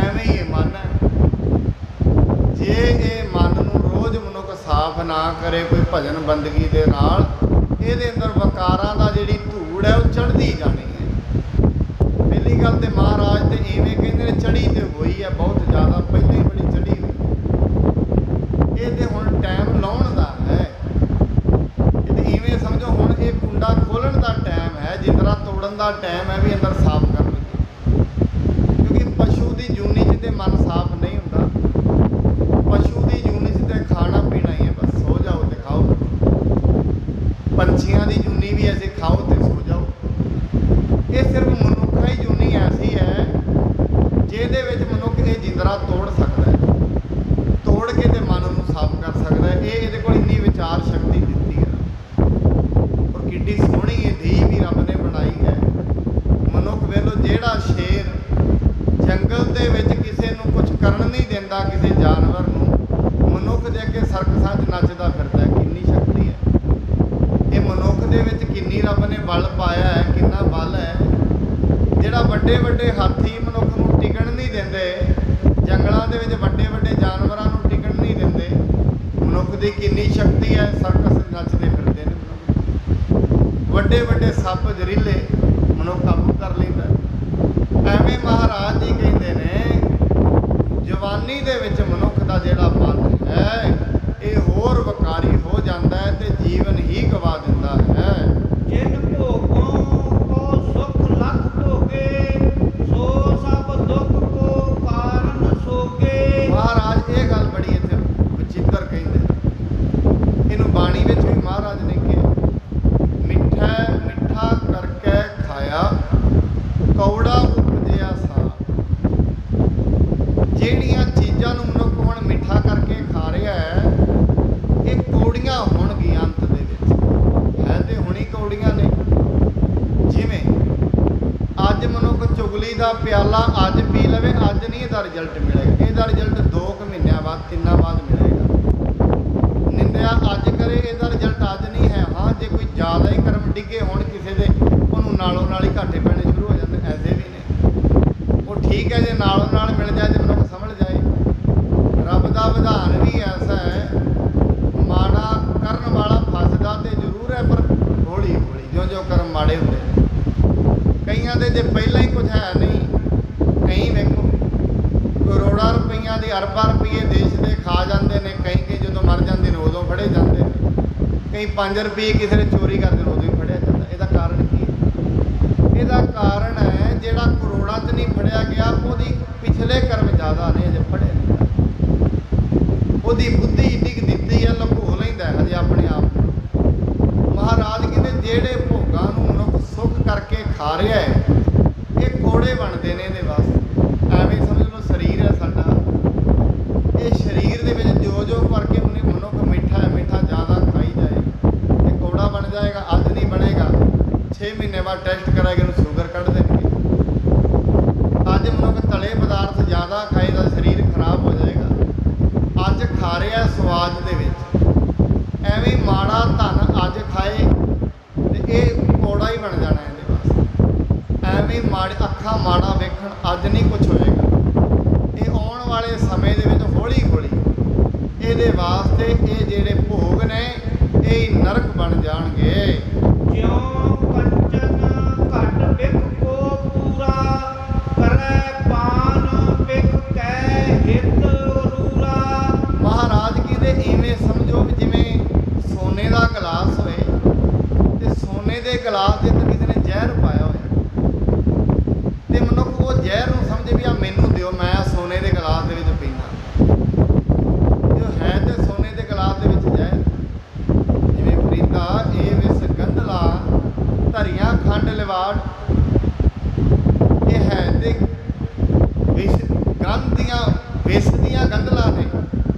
ਐਵੇਂ ਹੀ ਇਹ ਮਨ ਹੈ। ਜੇ ਇਹ ਮਨ ਨੂੰ ਰੋਜ਼ ਮਨੁੱਖ ਸਾਫ਼ ਨਾ ਕਰੇ ਕੋਈ ਭਜਨ ਬੰਦਗੀ ਦੇ ਨਾਲ, ਇਹਦੇ ਅੰਦਰ ਵਕਾਰਾਂ ਦਾ ਜਿਹੜੀ ਧੂੜ ਹੈ ਉਹ ਚੜ੍ਹਦੀ ਜਾਣੀ ਹੈ। ਪਹਿਲੀ ਗੱਲ ਤੇ ਮਹਾਰਾਜ ਤੇ ਇਵੇਂ ਕਹਿੰਦੇ ਨੇ, ਚੜ੍ਹੀ ਤੇ ਹੋਈ ਹੈ ਬਹੁਤ ਜ਼ਿਆਦਾ, ਪਹਿਲਾਂ ਹੀ ਬੜੀ ਚੜ੍ਹੀ ਹੋਈ। ਇਹ ਤੇ ਹੁਣ ਟਾਈਮ ਲਾਉਣ ਦਾ ਹੈ। ਇਹ ਤੇ ਇਵੇਂ ਸਮਝੋ ਹੁਣ ਇਹ ਕੁੰਡਾ ਖੋਲ੍ਹਣ ਦਾ ਟਾਈਮ ਹੈ, ਜਿੰਦਰਾ ਤੋੜਨ ਦਾ ਟਾਈਮ ਹੈ ਵੀ ਅੰਦਰ ਸਾਫ਼ ਕਰ ਲਈਏ। ਕਿਉਂਕਿ ਪਸ਼ੂ ਦੀ ਜੂਨੀ 'ਚ ਤੇ ਮਨ ਸਾਫ਼ ਨਹੀਂ ਹੁੰਦਾ। ਪਸ਼ੂ ਦੀ ਜੂਨੀ 'ਚ ਤੇ ਖਾਣਾ ਪੀਣਾ ਹੀ ਹੈ, ਬਸ ਸੋ ਜਾਓ ਤੇ ਖਾਓ। ਪੰਛੀਆਂ ਦੀ ਜੂਨੀ ਵੀ ਐਸੀ, ਖਾਓ ਤੇ ਸੋ ਜਾਓ। ਇਹ ਸਿਰਫ ਮਨੁੱਖਾਂ ਹੀ ਜੂਨੀ ਐਸੀ ਹੈ ਜਿਹਦੇ ਵਿੱਚ ਮਨੁੱਖ ਇਹ ਜਿੰਦਰਾ ਤੋੜ ਸਕਦਾ ਹੈ, ਤੋੜ ਕੇ ਤੇ ਮਨ ਨੂੰ ਸਾਫ਼ ਕਰ ਸਕਦਾ ਹੈ। ਇਹ ਇਹਦੇ ਕੋਲ ਇੰਨੀ ਵਿਚਾਰ ਸ਼ਕਤੀ ਦਿੱਤੀ ਹੈ। ਔਰ ਕਿੱਡੀ ਸੋਹਣੀ ਇਹ ਦੇਹ ਵੀ ਰੱਬ ਨੇ ਬਣਾਈ ਹੈ। ਮਨੁੱਖ ਵੇਖੋ, ਜਿਹੜਾ ਸ਼ੇਰ ਜੰਗਲ ਦੇ ਵਿੱਚ ਕਿਸੇ ਨੂੰ ਕੁਝ ਕਰਨ ਨਹੀਂ ਦਿੰਦਾ, ਕਿਸੇ ਜਾਨਵਰ ਨੂੰ, ਮਨੁੱਖ ਦੇ ਅੱਗੇ ਸਰਕਸਾਂ 'ਚ ਨੱਚਦਾ ਫਿਰਦਾ ਹੈ। ਕਿੰਨੀ ਸ਼ਕਤੀ ਹੈ ਇਹ ਮਨੁੱਖ ਦੇ ਵਿੱਚ, ਕਿੰਨੀ ਰੱਬ ਨੇ ਬਲ ਪਾਇਆ ਹੈ, ਕਿੰਨਾ ਬਲ ਹੈ। ਜਿਹੜਾ ਵੱਡੇ ਵੱਡੇ ਹਾਥੀ ਮਨੁੱਖ ਨੂੰ ਟਿਕਣ ਨਹੀਂ ਦਿੰਦੇ, ਜੰਗਲਾਂ ਦੇ ਵਿੱਚ ਵੱਡੇ ਵੱਡੇ ਜਾਨਵਰਾਂ ਨੂੰ ਟਿਕਣ ਨਹੀਂ ਦਿੰਦੇ, ਮਨੁੱਖ ਦੀ ਕਿੰਨੀ ਸ਼ਕਤੀ ਹੈ। ਸਰਕਸ ਨੱਚਦੇ ਫਿਰਦੇ ਨੇ ਮਨੁੱਖ। ਵੱਡੇ ਵੱਡੇ ਸੱਪ ਜ਼ਹਿਰੀਲੇ ਮਨੁੱਖ ਕਾਬੂ ਕਰ ਲੈਂਦਾ। ਐਵੇਂ ਮਹਾਰਾਜ ਜੀ ਕਹਿੰਦੇ ਨੇ, ਜਵਾਨੀ ਦੇ ਵਿੱਚ ਮਨੁੱਖ ਦਾ ਜਿਹੜਾ ਮਨ ਹੈ ਇਹ ਹੋਰ ਵਕਾਰੀ ਹੋ ਜਾਂਦਾ ਹੈ ਤੇ ਜੀਵਨ ਹੀ ਗਵਾ ਦਿੰਦਾ ਹੈ। ਜਿਨ ਭੋਗੋਂ ਕੋ ਸੁਖ ਲਖ ਭੋਗੇ ਸੋ ਸਭ ਦੁਖ ਕੋ ਕਾਰਨ ਸੋਗੇ। ਮਹਾਰਾਜ ਇਹ ਗੱਲ ਬੜੀ ਇੱਥੇ ਵਿਚਿੱਤਰ ਕਹਿੰਦੇ, ਇਹਨੂੰ ਬਾਣੀ ਵਿੱਚ ਵੀ ਮਹਾਰਾਜ ਨੇ ਕਿਹਾ, ਮਿੱਠਾ ਕਰਕੇ ਖਾਇਆ ਕੌੜਾ ਉਪਜਿਆ ਸਾ। ਜਿਹੜੀਆਂ ਚੀਜ਼ਾਂ ਨੂੰ ਮਨੁੱਖ ਹੁਣ ਮਿੱਠਾ ਕਰਕੇ ਖਾ ਰਿਹਾ ਹੈ, ਇਹ ਕੌੜੀਆਂ ਹੋਣਗੀਆਂ ਅੰਤ ਦੇ ਵਿੱਚ। ਹੈ ਤੇ ਹੁਣੀ ਕੌੜੀਆਂ ਨੇ। ਜਿਵੇਂ ਅੱਜ ਮਨੁੱਖ ਚੁਗਲੀ ਦਾ ਪਿਆਲਾ ਅੱਜ ਪੀ ਲਵੇ, ਅੱਜ ਨਹੀਂ ਇਹਦਾ ਰਿਜ਼ਲਟ ਮਿਲੇਗਾ। ਇਹਦਾ ਰਿਜ਼ਲਟ 2 ਮਹੀਨਿਆਂ ਬਾਅਦ, 3 ਬਾਅਦ ਮਿਲੇਗਾ। ਨਿੰਦਿਆ ਅੱਜ ਕਰੇ, ਇਹਦਾ ਰਿਜ਼ਲਟ ਅੱਜ ਨਹੀਂ ਹੈ। ਹਾਂ, ਜੇ ਕੋਈ ਜ਼ਿਆਦਾ ਹੀ ਕਰਮ ਡਿੱਗੇ ਹੋਣ ਕਿਸੇ ਦੇ, ਉਹਨੂੰ ਨਾਲੋਂ ਨਾਲ ਹੀ ਘਾਟੇ ਪੈਣੇ ਸ਼ੁਰੂ ਹੋ ਜਾਂਦੇ। ਐਸੇ ਵੀ ਨੇ। ਉਹ ਠੀਕ ਹੈ ਜੇ ਨਾਲੋਂ ਨਾਲ ਮਿਲ ਜਾਏ ਤੇ ਮਨੁੱਖ ਸਮਝ ਜਾਏ। ਰੱਬ ਦਾ ਵਿਧਾਨ ਵੀ ਐਸਾ ਹੈ, ਮਾੜਾ ਕਰਨ ਵਾਲਾ ਫਸਦਾ ਤੇ ਜ਼ਰੂਰ ਹੈ, ਪਰ ਹੌਲੀ ਹੌਲੀ ਜਿਉਂ-ਜਿਉਂ ਕਰਮ ਮਾੜੇ ਹੁੰਦੇ ਨੇ। ਕਈਆਂ ਦੇ ਜੇ ਪਹਿਲਾਂ ਹੀ ਕੁਝ ਹੈ ਨਹੀਂ, ਕਈ ਵੇਖੋ ਕਰੋੜਾਂ ਕਈ 5 ਰੁਪਏ ਕਿਸੇ ਨੇ ਚੋਰੀ ਕਰਦੇ ਨੇ ਉਦੋਂ ਹੀ ਫੜਿਆ ਜਾਂਦਾ। ਇਹਦਾ ਕਾਰਨ ਕੀ ਹੈ? ਇਹਦਾ ਕਾਰਨ ਹੈ ਜਿਹੜਾ ਕਰੋੜਾਂ 'ਚ ਨਹੀਂ ਫੜਿਆ ਗਿਆ, ਉਹਦੀ ਪਿਛਲੇ ਕਰਮ ਜ਼ਿਆਦਾ ਨੇ, ਅਜੇ ਫੜਿਆ ਨਹੀਂ ਗਿਆ। ਉਹਦੀ ਬੁੱਧੀ ਇੰਨੀ ਕੁ ਦਿੱਤੀ ਹੈ, ਲੁਕੋ ਲੈਂਦਾ ਹਜੇ ਆਪਣੇ ਆਪ ਨੂੰ। ਮਹਾਰਾਜ ਕਹਿੰਦੇ ਜਿਹੜੇ ਭੋਗਾਂ ਨੂੰ ਮਨੁੱਖ ਸੁੱਖ ਕਰਕੇ ਖਾ ਰਿਹਾ ਹੈ, ਇਹ ਕੋੜੇ ਬਣਦੇ ਨੇ ਇਹਦੇ ਵਾਸਤੇ। ਐਵੇਂ ਸਮਝ ਲਓ ਸਰੀਰ ਹੈ ਸਾਡਾ, ਇਹ ਸਰੀਰ ਦੇ ਵਿੱਚ ਜੋ ਜੋ ਭਰ ਕੇ ਮਨੁੱਖ ਮਿੱਠਾ ਜ਼ਿਆਦਾ ਖਾਈ ਜਾਏ, ਇਹ ਕੋੜਾ ਬਣ ਜਾਏਗਾ। ਅੱਜ ਨਹੀਂ ਬਣੇਗਾ, 6 ਮਹੀਨੇ ਬਾਅਦ ਟੈਸਟ ਕਰਾਏਗਾ, ਇਹਨੂੰ ਸ਼ੂਗਰ ਕੱਢ ਦੇਣਗੇ। ਅੱਜ ਮਨੁੱਖ ਤਲੇ ਪਦਾਰਥ ਜ਼ਿਆਦਾ ਖਾਏ ਤਾਂ ਸਰੀਰ ਖਰਾਬ ਹੋ ਜਾਏਗਾ। ਅੱਜ ਖਾ ਰਿਹਾ ਸਵਾਦ ਦੇ ਵਿੱਚ, ਐਵੇਂ ਮਾੜਾ ਧਨ ਅੱਜ ਖਾਏ ਤੇ ਇਹ ਕੋੜਾ ਹੀ ਬਣ ਜਾਣਾ ਇਹਦੇ ਵਾਸਤੇ। ਐਵੇਂ ਮਾੜੇ ਅੱਖਾਂ ਮਾੜਾ ਵੇਖਣ, ਅੱਜ ਨਹੀਂ ਕੁਝ ਹੋਏਗਾ। ਇਹ ਆਉਣ ਵਾਲੇ ਸਮੇਂ ਦੇ ਵਿੱਚ ਹੌਲੀ ਹੌਲੀ ਇਹਦੇ ਵਾਸਤੇ ਇਹ ਜਿਹੜੇ ਭੋਗ ਨੇ ਇਹ ਹੀ ਨਰਕ ਬਣ ਜਾਣਗੇ। ਜਿਉਂ ਕੰਚਨ ਘਟ ਬਿਕ ਕੋ ਪੂਰਾ, ਕਰੈ ਪਾਨ ਬਿਕ ਕੈ ਹਿਤ ਰੂਰਾ। ਮਹਾਰਾਜ ਕਹਿੰਦੇ ਇਵੇਂ ਸਮਝੋ ਵੀ ਜਿਵੇਂ ਸੋਨੇ ਦਾ ਗਲਾਸ ਹੋਏ ਤੇ ਸੋਨੇ ਦੇ ਗਲਾਸ ਦੇ ਅੰਦਰ ਕਿਸੇ ਨੇ ਜ਼ਹਿਰ ਪਾਇਆ ਹੋਇਆ, ਤੇ ਮਨੁੱਖ ਉਹ ਜ਼ਹਿਰ ਨੂੰ ਸਮਝੇ ਵੀ ਆ ਮੈਨੂੰ ਦਿਓ, ਮੈਂ ਸੋਨੇ ਦੇ ਗਲਾਸ ਦੇ ਵਿੱਚ ਪੀਂਦਾ। ਜੋ ਹੈ ਤੇ ਸੋਨੇ ਦੇ ਗਲਾਸ ਦੇ ਵਿੱਚ ਜ਼ਹਿਰ, ਜਿਵੇਂ ਫਰੀਦਾ ਇਹ ਵਿਸ ਗੰਧਲਾ ਧਰੀਆਂ ਖੰਡ ਲਿਵਾੜ, ਇਹ ਹੈ ਤੇ ਵਿਸ ਗੰਧ ਦੀਆਂ ਵਿਸ ਦੀਆਂ ਗੰਧਲਾਂ ਨੇ,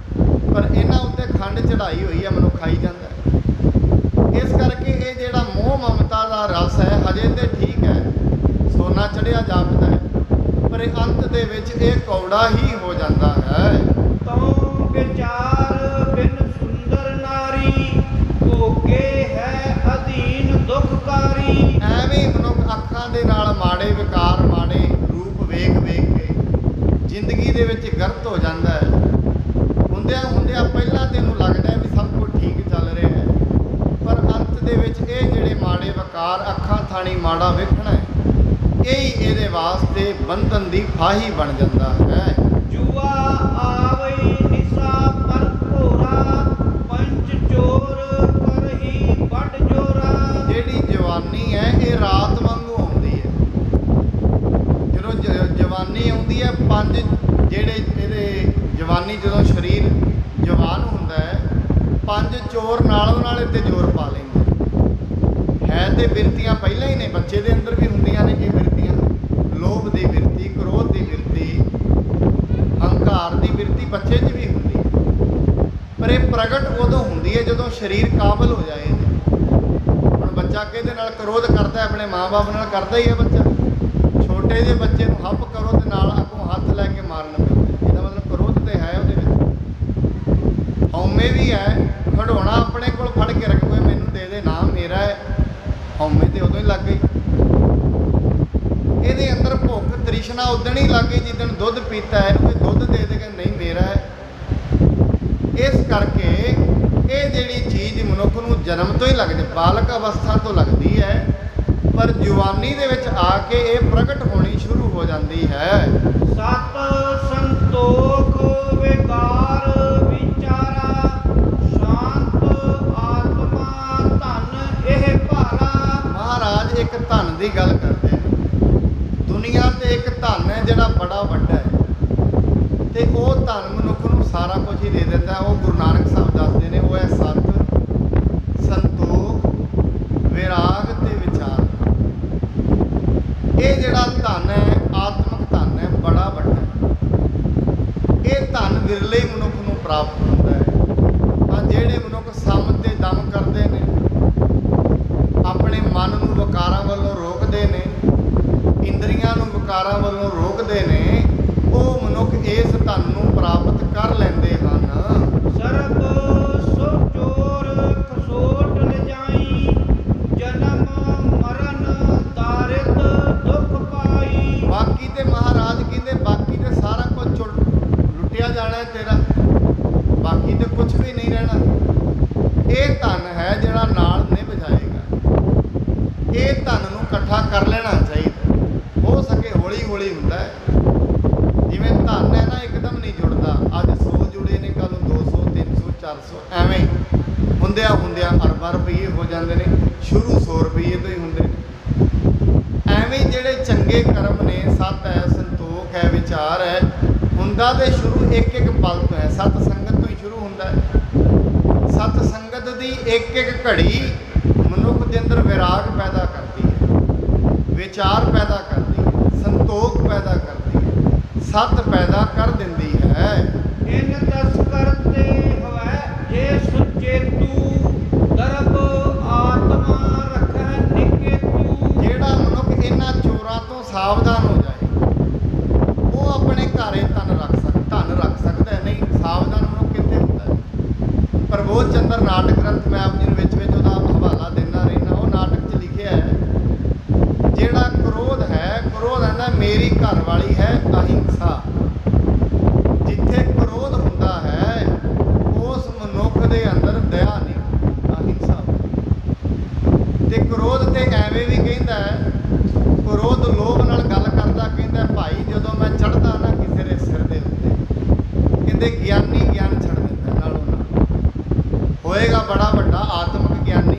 ਪਰ ਇਹਨਾਂ ਉੱਤੇ ਖੰਡ ਚੜਾਈ ਹੋਈ ਹੈ, ਮਨੁੱਖ ਖਾਈ ਜਾਂਦਾ। ਇਸ ਕਰਕੇ ਇਹ ਜਿਹੜਾ ਮੋਹ ਮਮਤਾ ਦਾ ਰਸ ਹੈ ਹਜੇ ਤੇ ਠੀਕ ਹੈ, ਸੋਨਾ ਚੜਿਆ ਜਾਪਦਾ ਹੈ, ਪਰ ਇਹ ਅੰਤ ਦੇ ਵਿੱਚ ਇਹ ਕੌੜਾ ਹੀ ਹੋ ਜਾਂਦਾ ਹੈ। ਤਉ ਵਿਚਾਰ ਬਿਨ ਸੁੰਦਰ ਨਾਰੀ, ਭੋਗੇ ਹੈ ਅਧੀਨ ਦੁਖਕਾਰੀ। ਐਵੇਂ ਮਨੁੱਖ ਅੱਖਾਂ ਦੇ ਨਾਲ ਮਾੜੇ ਵਿਕਾਰ, ਮਾੜੇ ਰੂਪ ਵੇਖ ਵੇਖ ਕੇ ਜ਼ਿੰਦਗੀ ਦੇ ਵਿੱਚ ਗਰਤ ਹੋ ਜਾਂਦਾ ਹੈ। ਹੁੰਦਿਆਂ ਪਹਿਲਾਂ ਤੈਨੂੰ ਲੱਗਦਾ ਹੈ ਵੀ ਸਭ ਕੁਝ ਠੀਕ ਚੱਲ ਰਿਹਾ ਹੈ, ਪਰ ਅੰਤ ਦੇ ਵਿੱਚ ਇਹ ਜਿਹੜੇ ਮਾੜੇ ਵਿਕਾਰ, ਅੱਖਾਂ ਥਾਣੀ ਮਾੜਾ ਵੇਖਣਾ ਹੈ, ਇਹ ਹੀ ਇਹਦੇ ਵਾਸਤੇ ਬੰਧਨ ਦੀ ਫਾਹੀ ਬਣ ਜਾਂਦਾ ਹੈ। ਜੁਆ ਆਵਈ ਨਿਸਾ ਪਰ ਭੋਰਾ, ਪੰਚ ਚੋਰ ਕਰਹੀ ਵੱਡ ਜੋਰਾ। ਜਿਹੜੀ ਜਵਾਨੀ ਹੈ ਇਹ ਰਾਤ ਵਾਂਗੂ ਆਉਂਦੀ ਹੈ। ਜਦੋਂ ਜਵਾਨੀ ਆਉਂਦੀ ਹੈ, ਪੰਜ ਜਿਹੜੇ ਇਹਦੇ ਜਵਾਨੀ ਜਦੋਂ ਸਰੀਰ ਜਵਾਨ ਹੁੰਦਾ ਹੈ, ਪੰਜ ਚੋਰ ਨਾਲੋਂ ਨਾਲ ਤੇ ਜ਼ੋਰ ਪਾ ਲੈਂਦੇ ਹੈ। ਤੇ ਬਿਰਤੀਆਂ ਪਹਿਲਾਂ ਹੀ ਨੇ, ਬੱਚੇ ਦੇ ਅੰਦਰ ਵੀ ਹੁੰਦੀਆਂ ਨੇ ਇਹ ਬਿਰਤੀਆਂ, ਲੋਭ ਦੀ ਬਿਰਤੀ, ਕ੍ਰੋਧ ਦੀ ਬਿਰਤੀ, ਹੰਕਾਰ ਦੀ ਬਿਰਤੀ ਬੱਚੇ 'ਚ ਵੀ ਹੁੰਦੀ ਹੈ, ਪਰ ਇਹ ਪ੍ਰਗਟ ਉਦੋਂ ਹੁੰਦੀ ਹੈ ਜਦੋਂ ਸਰੀਰ ਕਾਬਲ ਹੋ ਜਾਏ। ਹੁਣ ਬੱਚਾ ਕਿਹਦੇ ਨਾਲ ਕ੍ਰੋਧ ਕਰਦਾ, ਆਪਣੇ ਮਾਂ-ਬਾਪ ਨਾਲ ਕਰਦਾ ਹੀ ਹੈ ਬੱਚਾ। ਛੋਟੇ ਜਿਹੇ ਬੱਚੇ ਨੂੰ ਹੱਪ ਕਰੋ ਤੇ ਨਾਲ ਅੱਗੋਂ ਹੱਥ ਲੈ ਕੇ ਮਾਰਨ ਪੈਂਦਾ, ਇਹਦਾ ਮਤਲਬ ਕ੍ਰੋਧ ਤੇ ਹੈ ਉਹਦੇ ਵਿੱਚ। ਹਉਮੈ ਵੀ ਹੈ, ਖਿਡੌਣਾ ਆਪਣੇ ਕੋਲ ਫੜ ਕੇ ਰੱਖੋ, ਮੈਨੂੰ ਦੇ ਦੇ ਨਾ ਮੇਰਾ ਹੈ, ਹਉਮੈ ਤੇ ਉਦੋਂ ਹੀ ਲੱਗ ਗਈ। ਇਹਦੇ ਅੰਦਰ ਭੁੱਖ ਤ੍ਰਿਸ਼ਨਾ ਉਦਣ ਹੀ ਲੱਗ ਗਈ ਜਿੱਦਣ ਦੁੱਧ ਪੀਤਾ ਹੈ, ਕੋਈ ਦੁੱਧ ਦੇ ਦੇਗਾ ਨਹੀਂ ਮੇਰਾ ਹੈ। ਇਸ ਕਰਕੇ ਇਹ ਜਿਹੜੀ ਚੀਜ਼ ਮਨੁੱਖ ਨੂੰ ਜਨਮ ਤੋਂ ਹੀ ਲੱਗਦੀ, ਬਾਲਕ ਅਵਸਥਾ ਤੋਂ ਲੱਗਦੀ ਹੈ, ਪਰ ਜਵਾਨੀ ਦੇ ਵਿੱਚ ਆ ਕੇ ਇਹ ਪ੍ਰਗਟ ਹੋਣੀ ਸ਼ੁਰੂ ਹੋ ਜਾਂਦੀ ਹੈ। ਸਤ ਸੰਤੋਖ ਵਿਕਾਰ ਵਿਚਾਰਾ, ਸ਼ਾਂਤ ਆਤਮਾ ਧਨ ਇਹ ਭਾਰਾ। ਮਹਾਰਾਜ ਇੱਕ ਧਨ ਦੀ ਗੱਲ ਕਰਦੇ ਨੇ। ਦੁਨੀਆ ਤੇ ਇੱਕ ਧਨ ਹੈ ਜਿਹੜਾ ਬੜਾ ਵੱਡਾ ਹੈ, ਤੇ ਉਹ ਧਨ ਮਨੁੱਖ ਨੂੰ ਸਾਰਾ ਕੁਝ ਹੀ ਦੇ ਦਿੰਦਾ। ਉਹ ਗੁਰੂ ਨਾਨਕ ਸਾਹਿਬ ਦੱਸਦੇ ਨੇ, ਉਹ ਹੈ ਸਤ, ਸੰਤੋਖ, ਵਿਰਾਗ ਤੇ ਵਿਚਾਰ। ਇਹ ਜਿਹੜਾ ਧਨ ਹੈ, ਆਤਮਿਕ ਧਨ ਹੈ, ਬੜਾ ਵੱਡਾ ਹੈ। ਇਹ ਧਨ ਵਿਰਲੇ ਮਨੁੱਖ ਨੂੰ ਪ੍ਰਾਪਤ ਹੁੰਦਾ ਹੈ। ਤਾਂ ਜਿਹੜੇ ਮਨੁੱਖ ਸਮ ਤੇ ਦਮ ਕਰਦੇ ਨੇ, ਆਪਣੇ ਮਨ ਨੂੰ ਵਿਕਾਰਾਂ ਵੱਲੋਂ ਰੋਕਦੇ ਨੇ, ਇੰਦਰੀਆਂ ਨੂੰ ਵਿਕਾਰਾਂ ਵੱਲੋਂ ਰੋਕਦੇ ਨੇ, ਉਹ ਮਨੁੱਖ ਇਸ ਧਨ ਨੂੰ ਪ੍ਰਾਪਤ ਕਰ ਲੈਂਦੇ ਹਨ। ਸਰਬ ਸੋ ਚੋਰ ਖਸੋਟ ਲਿਜਾਈ, ਜਨਮ ਮਰਨ ਦਾਰਿਦ ਦੁਖ ਪਾਈ। ਬਾਕੀ ਤੇ ਮਹਾਰਾਜ ਕਹਿੰਦੇ ਬਾਕੀ ਤੇ ਸਾਰਾ ਕੁਝ ਲੁੱਟਿਆ ਜਾਣਾ ਤੇਰਾ, ਬਾਕੀ ਤੇ ਕੁਝ ਵੀ ਨਹੀਂ ਰਹਿਣਾ। ਇਹ ਧਨ ਹੈ ਜਿਹੜਾ ਨਾਲ ਨਿਭ ਜਾਏਗਾ। ਇਹ ਧਨ ਨੂੰ ਇਕੱਠਾ ਕਰ ਲੈਣਾ ਚਾਹੀਦਾ, ਹੋ ਸਕੇ ਹੌਲੀ ਹੌਲੀ ਹੁੰਦਾ ਹੈ। ਜਿਵੇਂ ਧਨ ਹੈ ਨਾ, ਇੱਕਦਮ ਨਹੀਂ ਜੁੜਦਾ। ਅੱਜ 100 ਜੁੜੇ ਨੇ, ਕੱਲ੍ਹ ਨੂੰ 200, 300, 400 ਐਵੇਂ। ਹੁੰਦਿਆਂ ਹੁੰਦਿਆਂ ਅਰਬਾਂ ਰੁਪਈਏ ਹੋ ਜਾਂਦੇ ਨੇ। ਸ਼ੁਰੂ 100 ਰੁਪਈਏ ਤੋਂ ਹੀ ਹੁੰਦੇ ਨੇ। ਐਵੇਂ ਹੀ ਜਿਹੜੇ ਚੰਗੇ ਕਰਮ ਨੇ, ਸਤ ਹੈ, ਸੰਤੋਖ ਹੈ, ਵਿਚਾਰ ਹੈ, ਹੁੰਦਾ ਤੇ ਸ਼ੁਰੂ ਇੱਕ ਇੱਕ ਪਲ ਤੋਂ ਹੈ। ਸਤ ਸੰਗਤ ਤੋਂ ਹੀ ਸ਼ੁਰੂ ਹੁੰਦਾ ਹੈ। ਸਤ ਸੰਗਤ ਦੀ ਇੱਕ ਇੱਕ ਘੜੀ ਮਨੁੱਖ ਦੇ ਅੰਦਰ ਵਿਰਾਗ ਪੈਦਾ ਕਰਦੀ ਹੈ, ਵਿਚਾਰ ਪੈਦਾ ਕਰਦੀ ਹੈ, ਸੰਤੋਖ ਪੈਦਾ ਕਰਦੀ ਹੈ, ਸਤ ਪੈਦਾ ਕਰ ਦਿੰਦੀ ਹੈ। ਇਨ ਦਸ ਕਰਤੇ ਹਵੈ ਜੇ ਸੁਚੇਤੂ ਦਰਬ ਆਤਮਾ ਰੱਖੈ ਨਿਕੇਤੂ। ਜਿਹੜਾ ਮਨੁੱਖ ਇਹਨਾਂ ਚੋਰਾਂ ਤੋਂ ਸਾਵਧਾਨ ਹੋ ਜਾਏ, ਉਹ ਆਪਣੇ ਘਰੇ ਧਨ ਰੱਖ ਸਕਦਾ ਹੈ। ਨਹੀਂ, ਸਾਵਧਾਨ ਮਨੁੱਖ ਕਿੱਥੇ ਹੁੰਦਾ ਹੈ? ਪ੍ਰਬੋਧ ਚੰਦਰ ਨਾਟਕ ਗ੍ਰੰਥ ਮੈਂ ਆਪ ਜੀ ਨੂੰ ਵਿੱਚ ਉਹਦਾ ਹਵਾਲਾ ਦਿੰਦਾ ਰਹਿਣਾ। ਉਹ ਨਾਟਕ 'ਚ ਲਿਖਿਆ ਹੈ, ਜਿਹੜਾ ਕ੍ਰੋਧ ਹੈ, ਕ੍ਰੋਧ ਕਹਿੰਦਾ ਮੇਰੀ ਘਰ ਵਾਲੀ ਹੈ ਅਹਿੰਸਾ। ਜਿੱਥੇ ਕ੍ਰੋਧ ਹੁੰਦਾ ਹੈ ਉਸ ਮਨੁੱਖ ਦੇ ਅੰਦਰ ਦਇਆ ਨਹੀਂ, ਅਹਿੰਸਾ। ਤੇ ਕ੍ਰੋਧ ਤੇ ਐਵੇਂ ਵੀ ਕਹਿੰਦਾ ਹੈ, ਕ੍ਰੋਧ ਲੋਭ ਨਾਲ ਗੱਲ ਕਰਦਾ ਕਹਿੰਦਾ ਭਾਈ ਜਦੋਂ ਮੈਂ ਚੜ੍ਹਦਾ ਨਾ ਕਿਸੇ ਦੇ ਸਿਰ ਦੇ ਉੱਤੇ, ਕਹਿੰਦੇ ਗਿਆਨੀ ਗਿਆਨ ਛੱਡ ਦਿੰਦਾ ਨਾਲੋਂ ਨਾਲ। ਹੋਏਗਾ ਬੜਾ ਵੱਡਾ ਆਤਮਿਕ ਗਿਆਨੀ,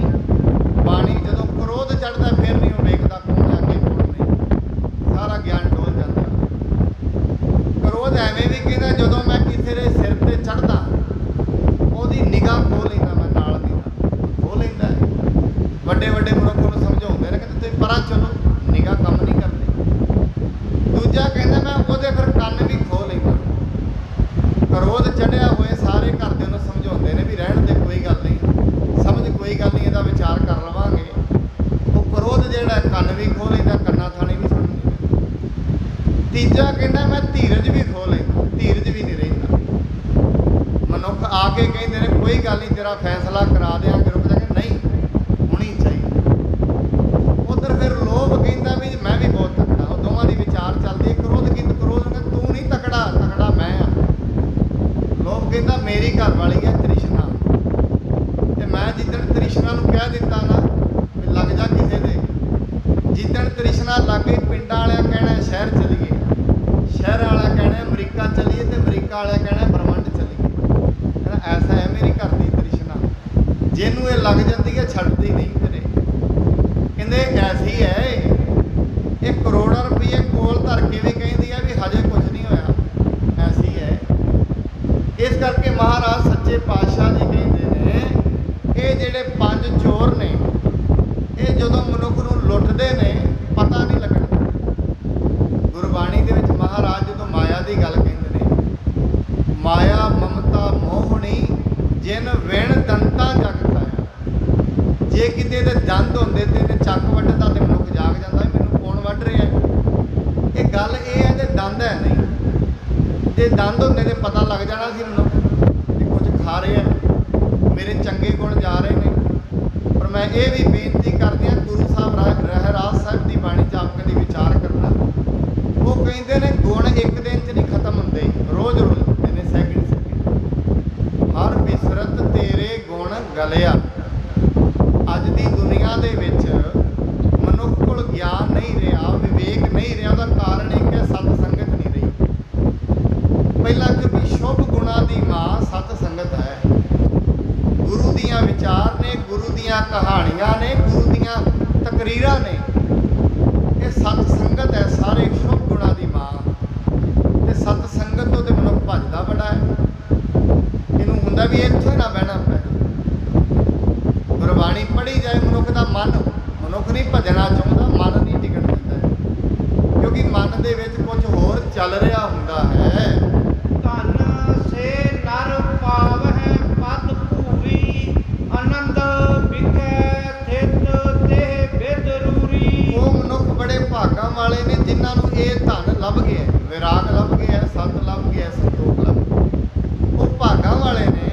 ਬਾਣੀ ਜਦੋਂ ਕ੍ਰੋਧ ਚੜ੍ਹਦਾ ਫਿਰ ਨਹੀਂ ਉਹ ਵੇਖਦਾ ਕੌਣ ਅੱਗੇ ਕੌਣ ਨਹੀਂ, ਸਾਰਾ ਗਿਆਨ ਡੋਲ ਜਾਂਦਾ। ਕ੍ਰੋਧ ਐਵੇਂ ਵੀ ਕਹਿੰਦਾ ਜਦੋਂ ਮੈਂ ਕਿਸੇ ਦੇ ਸਿਰ ਤੇ ਚੜ੍ਹਦਾ ਉਹਦੀ ਨਿਗਾਹ ਖੋਹ ਲੈਂਦਾ, ਮੈਂ ਨਾਲ ਦੀ ਨਾਲ ਖੋਹ ਲੈਂਦਾ। ਵੱਡੇ ਵੱਡੇ ਮਨੁੱਖ ਨੂੰ ਸਮਝਾਉਂਦੇ ਨੇ, ਕਹਿੰਦੇ ਤੁਸੀਂ ਪਰਾਂ ਚਲੋ, ਨਿਗਾਹ ਕੰਮ ਨਹੀਂ ਕਰਦੀ। ਦੂਜਾ ਕਹਿੰਦਾ ਮੈਂ ਉਹਦੇ ਫਿਰ ਕੰਨ ਵੀ ਖੋਹ ਲੈਂਦਾ। ਕ੍ਰੋਧ ਚੜਿਆ ਹੋਏ ਸਾਰੇ ਘਰਦਿਆਂ ਨੂੰ ਸਮਝਾਉਂਦੇ ਨੇ ਵੀ ਰਹਿਣ ਦੇ, ਕੋਈ ਗੱਲ ਨਹੀਂ, ਸਮਝ ਕੋਈ ਗੱਲ ਨਹੀਂ, ਇਹਦਾ ਵਿਚਾਰ ਕਰ ਲਵਾਂਗੇ। ਉਹ ਕ੍ਰੋਧ ਜਿਹੜਾ ਕੰਨ ਵੀ ਖੋਹ ਲੈਂਦਾ, ਕੰਨਾਂ ਥਾਣੀ ਵੀ ਸੁਣ ਲੈਂਦਾ। ਤੀਜਾ ਕਹਿੰਦਾ ਮੈਂ ਧੀਰਜ ਵੀ ਖੋਹ ਲੈਂਦਾ, ਧੀਰਜ ਵੀ ਨਹੀਂ ਰਹਿੰਦਾ। ਮਨੁੱਖ ਆ ਕੇ ਕਹਿੰਦੇ ਨੇ ਕੋਈ ਗੱਲ ਨਹੀਂ ਤੇਰਾ ਫੈਸਲਾ ਕਰਾ ਦਿਆਂਗੇ, ਰੁਕ ਜਾ ਕੇ ਨਹੀਂ ਹੋਣੀ ਚਾਹੀਦੀ। ਉਧਰ ਫਿਰ ਲੋਭ ਕਹਿੰਦਾ ਵੀ ਮੈਂ ਵੀ ਬਹੁਤ ਤਕੜਾ। ਉਹ ਦੋਵਾਂ ਦੀ ਵਿਚਾਰ ਚੱਲਦੀ। ਕ੍ਰੋਧ ਕਹਿੰਦਾ ਤੂੰ ਨਹੀਂ ਤਕੜਾ, ਤਕੜਾ ਮੈਂ ਆ। ਲੋਭ ਕਹਿੰਦਾ ਮੇਰੀ ਘਰ ਵਾਲੀ ਹੈ ਤ੍ਰਿਸ਼ਨਾ, ਤੇ ਮੈਂ ਜਿੱਦਣ ਤ੍ਰਿਸ਼ਨਾ ਨੂੰ ਕਹਿ ਦਿੱਤਾ ਨਾ ਵੀ ਲੱਗ ਜਾ ਕਿਸੇ ਦੇ, ਜਿੱਦਣ ਤ੍ਰਿਸ਼ਨਾ ਲੱਗ ਗਈ ਪਿੰਡਾਂ ਵਾਲਿਆਂ ਕਹਿਣਾ ਸ਼ਹਿਰ ਚਲੀਏ, ਸ਼ਹਿਰ ਵਾਲਾ ਕਹਿਣਾ ਅਮਰੀਕਾ ਚਲੀਏ, ਤੇ ਅਮਰੀਕਾ ਵਾਲਿਆਂ ਕਹਿਣਾ ਬ੍ਰਹਮੰਡ ਚਲੀਏ। ਕਹਿੰਦਾ ਐਸਾ ਹੈ ਮੇਰੀ ਘਰ ਦੀ ਤ੍ਰਿਸ਼ਨਾ, ਜਿਹਨੂੰ ਇਹ ਲੱਗ ਜਾਂਦੀ ਹੈ ਛੱਡਦੀ ਨਹੀਂ ਕਦੇ। ਕਹਿੰਦੇ ਐਸੀ ਹੈ ਇਹ ਕਰੋੜਾਂ ਰੁਪਏ ਕੋਲ ਧਰ ਕੇ ਵੀ ਕਹਿੰਦੀ ਹੈ ਵੀ ਹਜੇ ਕੁਝ ਨਹੀਂ ਹੋਇਆ, ਐਸੀ ਹੈ। ਇਸ ਕਰਕੇ ਮਹਾਰਾਜ ਸੱਚੇ ਪਾਤਸ਼ਾਹ ਜੀ ਕਹਿੰਦੇ ਨੇ ਇਹ ਜਿਹੜੇ ਪੰਜ ਚੋਰ ਨੇ, ਇਹ ਜਦੋਂ ਮਨੁੱਖ ਨੂੰ ਲੁੱਟਦੇ ਨੇ ਪਤਾ ਨਹੀਂ ਲੱਗਣ ਦਿੰਦੇ। ਗੁਰਬਾਣੀ ਦੇ ਵਿੱਚ ਮਹਾਰਾਜ ਜਦੋਂ ਮਾਇਆ ਦੀ ਗੱਲ ਕਹਿੰਦੇ ਨੇ, ਮਾਇਆ ਮਮਤਾ ਮੋਹਣੀ ਜਿਨ ਵਿਣ ਦੰਤਾਂ ਜਗ ਖਾਇਆ। ਜੇ ਕਿਤੇ ਦੇ ਦੰਦ ਹੁੰਦੇ ਤੇ ਇਹਨੇ ਚੱਕ ਵੱਢਦਾ ਤੇ ਮਨੁੱਖ ਜਾਗ ਜਾਂਦਾ ਮੈਨੂੰ ਕੌਣ ਵੱਢ ਰਿਹਾ। ਇਹ ਗੱਲ ਇਹ ਹੈ ਤੇ ਦੰਦ ਹੈ ਨਹੀਂ, ਜੇ ਦੰਦ ਹੁੰਦੇ ਤੇ ਪਤਾ ਲੱਗ ਜਾਣਾ ਸੀ ਮਨੁੱਖ ਕਿ ਕੁਝ ਖਾ ਰਿਹਾ, ਮੇਰੇ ਚੰਗੇ ਗੁਣ ਜਾ ਰਹੇ ਨੇ। ਪਰ ਮੈਂ ਇਹ ਵੀ ਬੇਨਤੀ ਕਰਦੀ ਹਾਂ, ਗੁਰੂ ਸਾਹਿਬ ਰਹਿਰਾਸ ਸਾਹਿਬ ਦੀ ਬਾਣੀ 'ਚ ਆਪ ਕਦੀ ਵਿਚਾਰ ਕਰਨਾ। ਉਹ ਕਹਿੰਦੇ ਨੇ ਗੁਣ ਇੱਕ ਦਿਨ 'ਚ ਨਹੀਂ ਖਤਮ ਹੁੰਦੇ, ਰੋਜ਼ ਰੋਜ਼ ਹੁੰਦੇ ਨੇ, ਸੈਕਿੰਡ ਸੈਕਿੰਡ। ਹਰ ਬਿਸਰਤ ਤੇਰੇ ਗੁਣ ਗਲਿਆ। ਅੱਜ ਦੀ ਦੁਨੀਆ ਦੇ ਵਿੱਚ ਮਨੁੱਖ ਕੋਲ ਗਿਆਨ ਨਹੀਂ ਰਿਹਾ, ਵਿਵੇਕ ਨਹੀਂ ਰਿਹਾ। ਉਹਦਾ ਕਾਰਨ ਇੱਕ ਹੈ, ਸਤ ਸੰਗਤ ਨਹੀਂ ਰਹੀ। ਪਹਿਲਾਂ ਕਿਉਂਕਿ ਸ਼ੁਭ ਗੁਣਾਂ ਦੀ ਮਾਂ ਸਤ ਸੰਗਤ ਹੈ। ਗੁਰੂ ਦੀਆਂ ਵਿਚਾਰ ਨੇ, ਗੁਰੂ ਦੀਆਂ ਕਹਾਣੀਆਂ ਨੇ, ਗੁਰੂ ਦੀਆਂ ਤਕਰੀਰਾਂ ਨੇ, ਇਹ ਸਤ ਸੰਗਤ ਹੈ। ਸਾਰੇ ਸ਼ੁਭ ਗੁਣਾਂ ਦੀ ਮਾਂ। ਤੇ ਸਤ ਸੰਗਤ ਤੋਂ ਤੇ ਮਨੁੱਖ ਭੱਜਦਾ ਬੜਾ ਹੈ। ਇਹਨੂੰ ਹੁੰਦਾ ਵੀ ਇੱਥੇ ਨਾ ਬਹਿਣਾ ਪੈ। ਗੁਰਬਾਣੀ ਪੜ੍ਹੀ ਜਾਏ, ਮਨੁੱਖ ਦਾ ਮਨੁੱਖ ਨਹੀਂ ਭੱਜਣਾ ਚਾਹੁੰਦਾ, ਮਨ ਨਹੀਂ ਟਿਕਣ ਦਿੰਦਾ, ਕਿਉਂਕਿ ਮਨ ਦੇ ਵਿੱਚ ਕੁਝ ਹੋਰ ਚੱਲ ਰਿਹਾ ਹੁੰਦਾ ਹੈ। ਧਨ ਸੇ ਨਰ ਪਾਵਹਿ ਪਦ ਭੂਰੀ ਆਨੰਦ ਵਿਖੈ ਥਿਤ ਤੇ ਬੇਦਰੂਰੀ। ਉਹ ਮਨੁੱਖ ਬੜੇ ਭਾਗਾਂ ਵਾਲੇ ਨੇ ਜਿਨ੍ਹਾਂ ਨੂੰ ਇਹ ਧਨ ਲੱਭ ਗਿਆ, ਵਿਰਾਗ ਲੱਭ ਗਿਆ, ਸਤ ਲੱਭ ਗਿਆ, ਸੰਤੋਖ ਲੱਭ ਗਿਆ। ਉਹ ਭਾਗਾਂ ਵਾਲੇ ਨੇ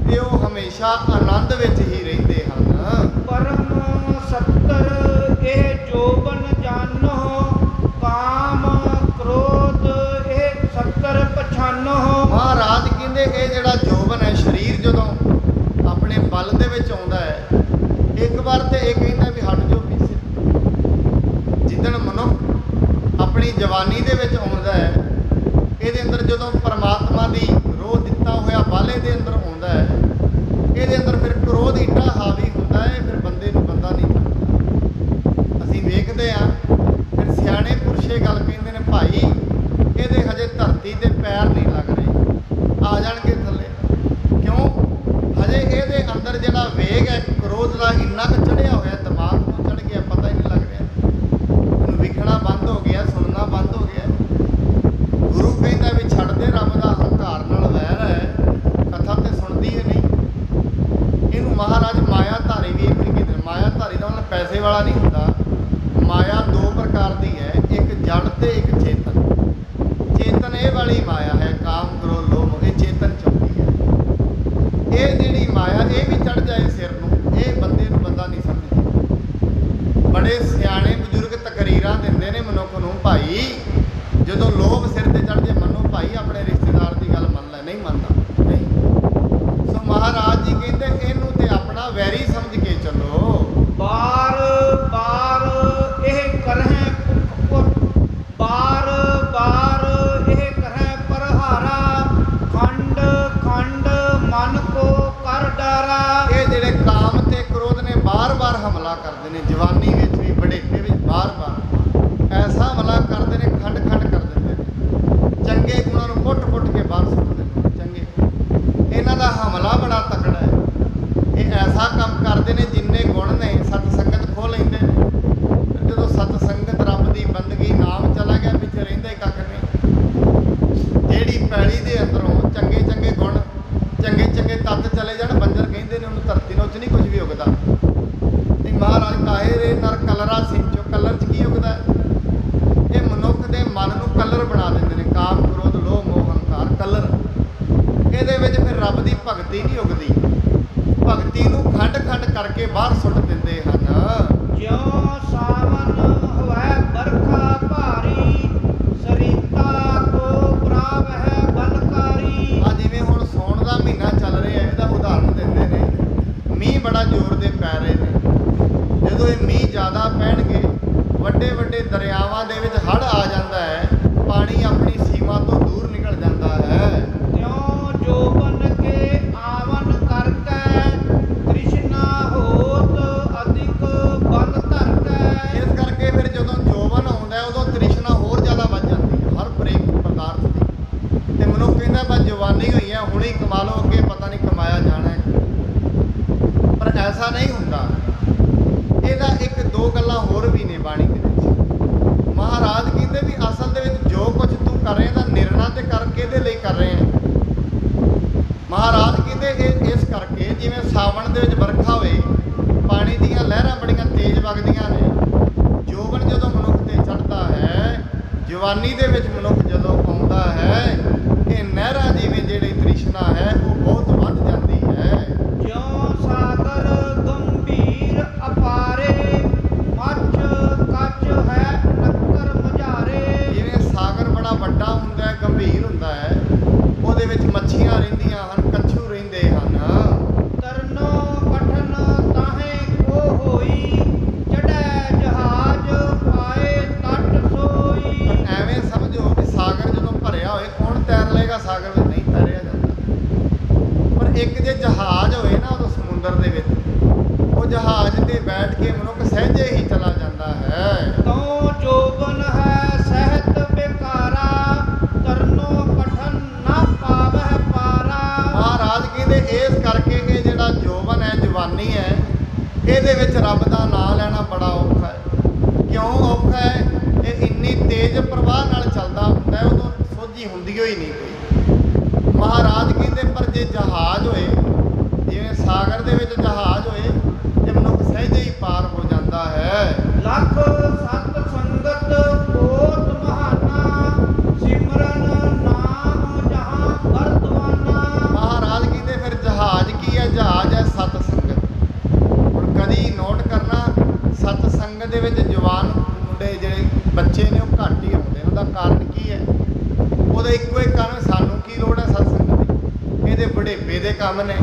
ਤੇ ਉਹ ਹਮੇਸ਼ਾ ਆਨੰਦ ਵਿੱਚ ਹੀ ਰਹਿੰਦੇ ਹਨ। ਪਰਮ ਸੱਤਰ ਇਹ ਜੋਬਨ ਜਾਨੋ ਕਾਮ ਕ੍ਰੋਧ ਇਹ ਸੱਤਰ ਪਛਾਨੋ। ਮਹਾਰਾਜ ਕਹਿੰਦੇ ਇਹ ਜਿਹੜਾ ਜੋਬਨ ਹੈ, ਸਰੀਰ ਜਦੋਂ ਆਪਣੇ ਬਲ ਦੇ ਵਿੱਚ ਆਉਂਦਾ ਹੈ, ਇੱਕ ਵਾਰ ਤੇ ਇਹ ਕਹਿੰਦਾ ਵੀ ਹਟ ਜਾਓ ਪਿੱਛੇ। ਜਿੱਦਣ ਮਨੁੱਖ ਆਪਣੀ ਜਵਾਨੀ ਦੇ ਵਿੱਚ ਆਉਂਦਾ ਹੈ, ਇਹਦੇ ਅੰਦਰ ਜਦੋਂ ਪਰਮਾਤਮਾ ਦੀ ਰੋਹ ਦਿੱਤਾ ਹੋਇਆ ਬਲ ਇਹਦੇ ਅੰਦਰ ਆਉਂਦਾ ਹੈ, ਇਹਦੇ ਅੰਦਰ ਫਿਰ ਕ੍ਰੋਧ ਏਡਾ ਹਾਵੀ ਹੁੰਦਾ ਹੈ, ਫਿਰ ਬੰਦੇ ਨੂੰ ਬੰਦਾ ਨਹੀਂ ਬਣਦਾ। ਅਸੀਂ ਵੇਖਦੇ ਹਾਂ ਫਿਰ ਸਿਆਣੇ ਪੁਰਸ਼ੇ ਗੱਲ ਕਹਿੰਦੇ ਨੇ, ਭਾਈ ਇਹਦੇ ਹਜੇ ਧਰਤੀ ਤੇ ਪੈਰ ਨਹੀਂ ਲੱਗ ਰਹੇ, ਆ ਜਾਣਗੇ ਥੱਲੇ। ਕਿਉਂ? ਹਜੇ ਇਹਦੇ ਅੰਦਰ ਜਿਹੜਾ ਵੇਗ ਹੈ ਕ੍ਰੋਧ ਦਾ ਇੰਨਾ ਕੁ ਚੜਿਆ ਹੋਇਆ, ਦਿਮਾਗ ਨੂੰ ਚੜ ਗਿਆ, ਪਤਾ ਹੀ ਨਹੀਂ ਲੱਗ ਰਿਹਾ, ਉਹਨੂੰ ਵਿਖਣਾ ਬੰਦ ਹੋ ਗਿਆ, ਸੁਣਨਾ ਬੰਦ ਹੋ ਗਿਆ। ਗੁਰੂ ਕਹਿੰਦਾ ਵੀ ਛੱਡ ਦੇ, ਰੱਬ ਦਾ ਹੰਕਾਰ ਨਾਲ ਵੈਰ ਹੈ, ਕਥਾ ਤੇ ਸੁਣਦੀ ਹੀ ਨਹੀਂ। ਇਹਨੂੰ ਮਹਾਰਾਜ ਮਾਇਆ ਧਾਰੀ ਵੀ ਇਹ ਕਹਿੰਦੇ ਨੇ। ਮਾਇਆ ਧਾਰੀ ਦਾ ਮਤਲਬ ਪੈਸੇ ਵਾਲਾ ਨਹੀਂ ਹੁੰਦਾ। ਮਾਇਆ ਦੋ ਪ੍ਰਕਾਰ ਦੀ ਹੈ, ਇੱਕ ਜੜ ਤੇ ਇੱਕ ਚੇਤਨ। ਚੇਤਨ ਇਹ ਵਾਲੀ ਮਾਇਆ ਹੈ, ਕਾਮ ਕ੍ਰੋਧ ਲੋਭ, ਇਹ ਚੇਤਨ ਚਾਹੁੰਦੀ ਹੈ। ਇਹ ਜਿਹੜੀ ਮਾਇਆ ਇਹ ਵੀ ਚੜ ਜਾਏ ਸਿਰ ਨੂੰ, ਇਹ ਬੰਦੇ ਨੂੰ ਬੰਦਾ ਨਹੀਂ ਸਮਝਦੀ। ਬੜੇ ਸਿਆਣੇ ਬਜ਼ੁਰਗ ਤਕਰੀਰਾਂ ਦਿੰਦੇ ਨੇ ਮਨੁੱਖ ਨੂੰ, ਭਾਈ ਜਦੋਂ ਲੋਭ ਸਿਰ ਤੇ ਚੜ ਜੇ, ਮੰਨੋ ਭਾਈ ਆਪਣੇ ਰਿਸ਼ਤੇਦਾਰ ਦੀ ਗੱਲ ਮੰਨ ਲੈ, ਨਹੀਂ ਮੰਨਦਾ ਨਹੀਂ। ਸੋ ਮਹਾਰਾਜ ਜੀ ਕਹਿੰਦੇ ਇਹਨੂੰ ਤੇ ਆਪਣਾ ਵੈਰੀ ਸਮਝ ਕੇ ਚੱਲੋ। ਬਾਰ ਬਾਰ ਇਹ ਕਰਹਿ ਪੁੱਟ, ਬਾਰ ਬਾਰ ਇਹ ਕਰਹਿ ਪਰਹਾਰਾ, ਖੰਡ ਖੰਡ ਮਨ ਕੋ ਕਰ ਡਾਰਾ। ਇਹ ਜਿਹੜੇ ਕਾਮ ਤੇ ਕ੍ਰੋਧ ਨੇ ਬਾਰ-ਬਾਰ ਹਮਲਾ ਕਰਦੇ ਨੇ, ਜਵਾਨੀ ਵਿੱਚ ਵੀ ਬੁਢੇਪੇ ਵਿੱਚ ਬਾਰ-ਬਾਰ ਐਸਾ ਹਮਲਾ ਕਰਦੇ ਨੇ, ਖੰਡ ਖੰਡ ਕਰ ਦਿੰਦੇ ਨੇ। ਚੰਗੇ ਗੁਣਾਂ ਨੂੰ ਪੁੱਟ-ਪੁੱਟ ਕੇ ਬਾਹਰ ਸੁੱਟ ਦਿੰਦੇ ਨੇ। ਚੰਗੇ ਇਹਨਾਂ ਦਾ ਹਮਲਾ ਬੜਾ ਤਕੜਾ ਹੈ। ਇਹ ਐਸਾ ਕੰਮ ਕਰਦੇ ਨੇ, ਜਿੰਨੇ ਗੁਣ ਨੇ ਸਤ ਸੰਗਤ ਖੋਹ ਲੈਂਦੇ ਨੇ। ਜਦੋਂ ਸਤ ਸੰਗਤ ਰੱਬ ਦੀ ਬੰਦਗੀ, ਨਾਮ ਚਲਾ ਗਿਆ, ਵਿੱਚ ਰਹਿੰਦਾ ਹੀ ਕੱਖ ਨਹੀਂ। ਜਿਹੜੀ ਪੈਲੀ ਦੇ ਅੰਦਰੋਂ ਚੰਗੇ ਚੰਗੇ ਗੁਣ, ਚੰਗੇ ਚੰਗੇ ਤੱਤ ਚਲੇ ਜਾਣ, ਬੰਜਰ ਕਹਿੰਦੇ ਨੇ ਉਹਨੂੰ, ਧਰਤੀ ਨੂੰ, 'ਚ ਨਹੀਂ ਕੁਝ ਵੀ ਉਗਦਾ। ਤੇ ਮਹਾਰਾਜ ਕਾਹੇ ਰੇ ਨਰ ਕਲਰਾ ਸਿੰਚੋ, ਕਲਰ 'ਚ ਕੀ ਉਗਦਾ? ਇਹ ਮਨੁੱਖ ਦੇ ਮਨ ਨੂੰ ਕਲਰ ਬਣਾ ਦਿੰਦੇ ਨੇ, ਕਾਮ ਕ੍ਰੋਧ ਲੋਭ ਮੋਹ ਹੰਕਾਰ, ਕਲਰ। ਇਹਦੇ ਵਿੱਚ ਫਿਰ ਰੱਬ ਦੀ ਭਗਤੀ ਨਹੀਂ ਉਗਦੀ। ਭਗਤੀ ਨੂੰ ਖੰਡ ਖੰਡ ਕਰਕੇ ਬਾਹਰ ਸੁੱਟ ਦਿੰਦੇ ਹਨ। ਜਿਉ ਸਾਵਨ ਹੋਇ ਬਰਖਾ ਭਾਰੀ, ਸਰੀਤਾ ਕੋ ਪ੍ਰਾਵਹਿ ਬਲਕਾਰੀ। ਆ ਜਿਵੇਂ ਹੁਣ ਸੌਣ ਦਾ ਮਹੀਨਾ ਚੱਲ ਰਿਹਾ, ਇਹਦਾ ਉਦਾਹਰਨ ਦਿੰਦੇ ਨੇ। ਮੀਂਹ ਬੜਾ ਜ਼ੋਰ ਦੇ ਪੈ ਰਹੇ ਨੇ। ਜਦੋਂ ਇਹ ਮੀਂਹ ਜ਼ਿਆਦਾ ਪੈਣਗੇ, ਵੱਡੇ ਵੱਡੇ ਦਰਿਆਵਾਂ ਦੇ ਵਿੱਚ ਹੜ੍ਹ ਆ ਜਾਂਦਾ ਹੈ, ਪਾਣੀ ਆਪਣੀ ਸੀਮਾ ਤੋਂ ਦੂਰ ਨਿਕਲ ਜਾਂਦਾ ਹੈ। ਤਿਉ ਜੋਬਨ ਕੇ ਆਵਨ ਕਰਕੇ, ਤ੍ਰਿਸ਼ਨਾ ਹੋਤ ਅਧਿਕ ਬਲ ਧਰਕੈ। ਇਸ ਕਰਕੇ ਫਿਰ ਜਦੋਂ ਜੋਬਨ ਆਉਂਦਾ ਉਦੋਂ ਤ੍ਰਿਸ਼ਨਾ ਹੋਰ ਜ਼ਿਆਦਾ ਵੱਧ ਜਾਂਦੀ ਹੈ ਹਰ ਬ੍ਰੇਕ ਪਦਾਰਥ ਦੀ। ਤੇ ਮਨੁੱਖ ਕਹਿੰਦਾ ਬਸ ਜਵਾਨੀ ਹੋਈ ਹੈ, ਹੁਣੇ ਕਮਾ ਲਓ, ਅੱਗੇ ਪਤਾ ਨਹੀਂ ਕਮਾਇਆ ਜਾਣਾ ਹੈ। ਪਰ ਐਸਾ ਨਹੀਂ ਹੁੰਦਾ। ਇਹਦਾ ਇੱਕ ਦੋ ਗੱਲਾਂ ਹੋਰ ਵੀ ਨੇ ਬਾਣੀ ਦੇ ਵਿੱਚ। ਮਹਾਰਾਜ ਕਹਿੰਦੇ ਵੀ ਅਸਲ ਦੇ ਵਿੱਚ ਜੋ ਕੁਝ ਤੂੰ ਕਰ ਰਿਹਾ, ਤਾਂ ਨਿਰਣਾ ਤੇ ਕਰ ਕਿਹਦੇ ਲਈ ਕਰ ਰਹੇ ਹੈ? ਮਹਾਰਾਜ ਕਹਿੰਦੇ ਇਹ ਇਸ ਕਰਕੇ, ਜਿਵੇਂ ਸਾਵਣ ਦੇ ਵਿੱਚ ਵਰਖਾ ਹੋਵੇ, ਪਾਣੀ ਦੀਆਂ ਲਹਿਰਾਂ ਬੜੀਆਂ ਤੇਜ਼ ਵਗਦੀਆਂ ਨੇ। ਜੋਬਨ ਜਦੋਂ ਮਨੁੱਖ ਤੇ ਚੜ੍ਹਦਾ ਹੈ, ਜਵਾਨੀ ਦੇ ਵਿੱਚ ਮਨੁੱਖ ਜਦੋਂ ਆਉਂਦਾ ਹੈ, ਇਹ ਨਹਿਰਾਂ ਜਿਵੇਂ ਜਿਹੜੀ ਤ੍ਰਿਸ਼ਨਾ ਹੈ ਉਹ ਬਹੁਤ ਵੱਧ ਜਾਂਦੀ ਹੈ। ਜਿਉ ਸਾਗਰ ਗੰਭੀਰ ਅਪਾਰੇ, ਮੱਛ ਕੱਚ ਹੈ ਨੱਕਰ ਮਝਾਰੇ। ਜਿਵੇਂ ਸਾਗਰ ਬੜਾ ਵੱਡਾ ਹੁੰਦਾ ਹੈ, ਗੰਭੀਰ ਹੁੰਦਾ ਹੈ, ਉਹਦੇ ਵਿੱਚ ਮੱਛੀਆਂ ਰਹਿੰਦੀਆਂ ਹਨ, ਕੱਛੂ ਰਹਿੰਦੇ ਹਨ। ਤਰਨੋ ਕਠਨ ਤਾਹੇ ਕੋ ਹੋਈ, ਚੜ੍ਹੈ ਜਹਾਜ ਪਾਏ ਤਟ ਸੋਈ। ਐਵੇਂ ਸਮਝੋ ਕਿ ਸਾਗਰ ਜਦੋਂ ਭਰਿਆ ਹੋਏ, ਕੌਣ ਤੈਰ ਲਏਗਾ? ਸਾਗਰ ਵਿੱਚ ਨਹੀਂ ਤੈਰਿਆ ਜਾਂਦਾ। ਪਰ ਇੱਕ ਜੇ ਜਹਾਜ਼ ਹੋਏ ਨਾ ਉਦੋਂ ਸਮੁੰਦਰ ਦੇ ਵਿੱਚ, ਉਹ ਜਹਾਜ਼ ਤੇ ਬੈਠ ਕੇ ਮਨੁੱਖ ਸਹਿਜੇ ਹੀ ਚਲਾ ਜਾਂਦਾ ਹੈ। ਤਉ ਜੋਬਨ ਹੈ ਸਹਿਤ ਬੇਕਾਰਾ, ਤਰਨੋ ਕਠਨ ਨਾ ਪਾਵਹਿ ਪਾਰਾ। ਮਹਾਰਾਜ ਕਹਿੰਦੇ ਇਸ ਕਰਕੇ ਇਹ ਜਿਹੜਾ ਜੋਬਨ ਹੈ, ਜਵਾਨੀ ਹੈ, ਇਹਦੇ ਵਿੱਚ ਰੱਬ ਦਾ ਨਾਮ ਲੈਣਾ ਬੜਾ ਔਖਾ ਹੈ। ਕਿਉਂ ਔਖਾ ਹੈ? ਇਹ ਇੰਨੀ ਤੇਜ਼ ਪ੍ਰਵਾਹ ਨਾਲ ਚੱਲਦਾ ਹੁੰਦਾ, ਉਦੋਂ ਸੋਝੀ ਹੁੰਦੀ ਹੋਈ ਨਹੀਂ ਕੋਈ। ਮਹਾਰਾਜ ਕਹਿੰਦੇ ਪਰ ਜੇ ਜਹਾਜ਼ ਹੋਏ, ਜਿਵੇਂ ਸਾਗਰ ਦੇ ਵਿੱਚ ਜਹਾਜ਼ ਹੋਏ, ਤੇ ਮਨੁੱਖ ਸਹਿਜੇ ਹੀ ਪਾਰ ਹੋ ਜਾਂਦਾ ਹੈ। ਲੱਖ ਸਤ ਸੰਗਤ ਕੋਟ ਮਹਾਨਾ, ਸਿਮਰਨ ਨਾਮ ਜਹਾਂ ਵਰਤਵਾਨਾ। ਮਹਾਰਾਜ ਕਹਿੰਦੇ ਫਿਰ ਜਹਾਜ਼ ਕੀ ਹੈ? ਜਹਾਜ਼ ਹੈ ਸਤ ਸੰਗਤ। ਹੁਣ ਕਦੀ ਨੋਟ ਕਰਨਾ, ਸਤ ਸੰਗਤ ਦੇ ਵਿੱਚ ਜਵਾਨ ਮੁੰਡੇ ਜਿਹੜੇ ਬੱਚੇ ਨੇ ਉਹ ਘੱਟ ਹੀ ਆਉਂਦੇ ਨੇ। ਉਹਦਾ ਕਾਰਨ ਕੀ ਹੈ? ਉਹਦਾ ਇੱਕੋ ਇੱਕ ਕਾਰਨ, ਸਾਨੂੰ ਕੀ ਲੋੜ ਹੈ ਸਤ ਸੰਗਤ ਦੀ? ਇਹਦੇ ਬੁਢੇਪੇ ਦੇ ਕੰਮ ਨੇ।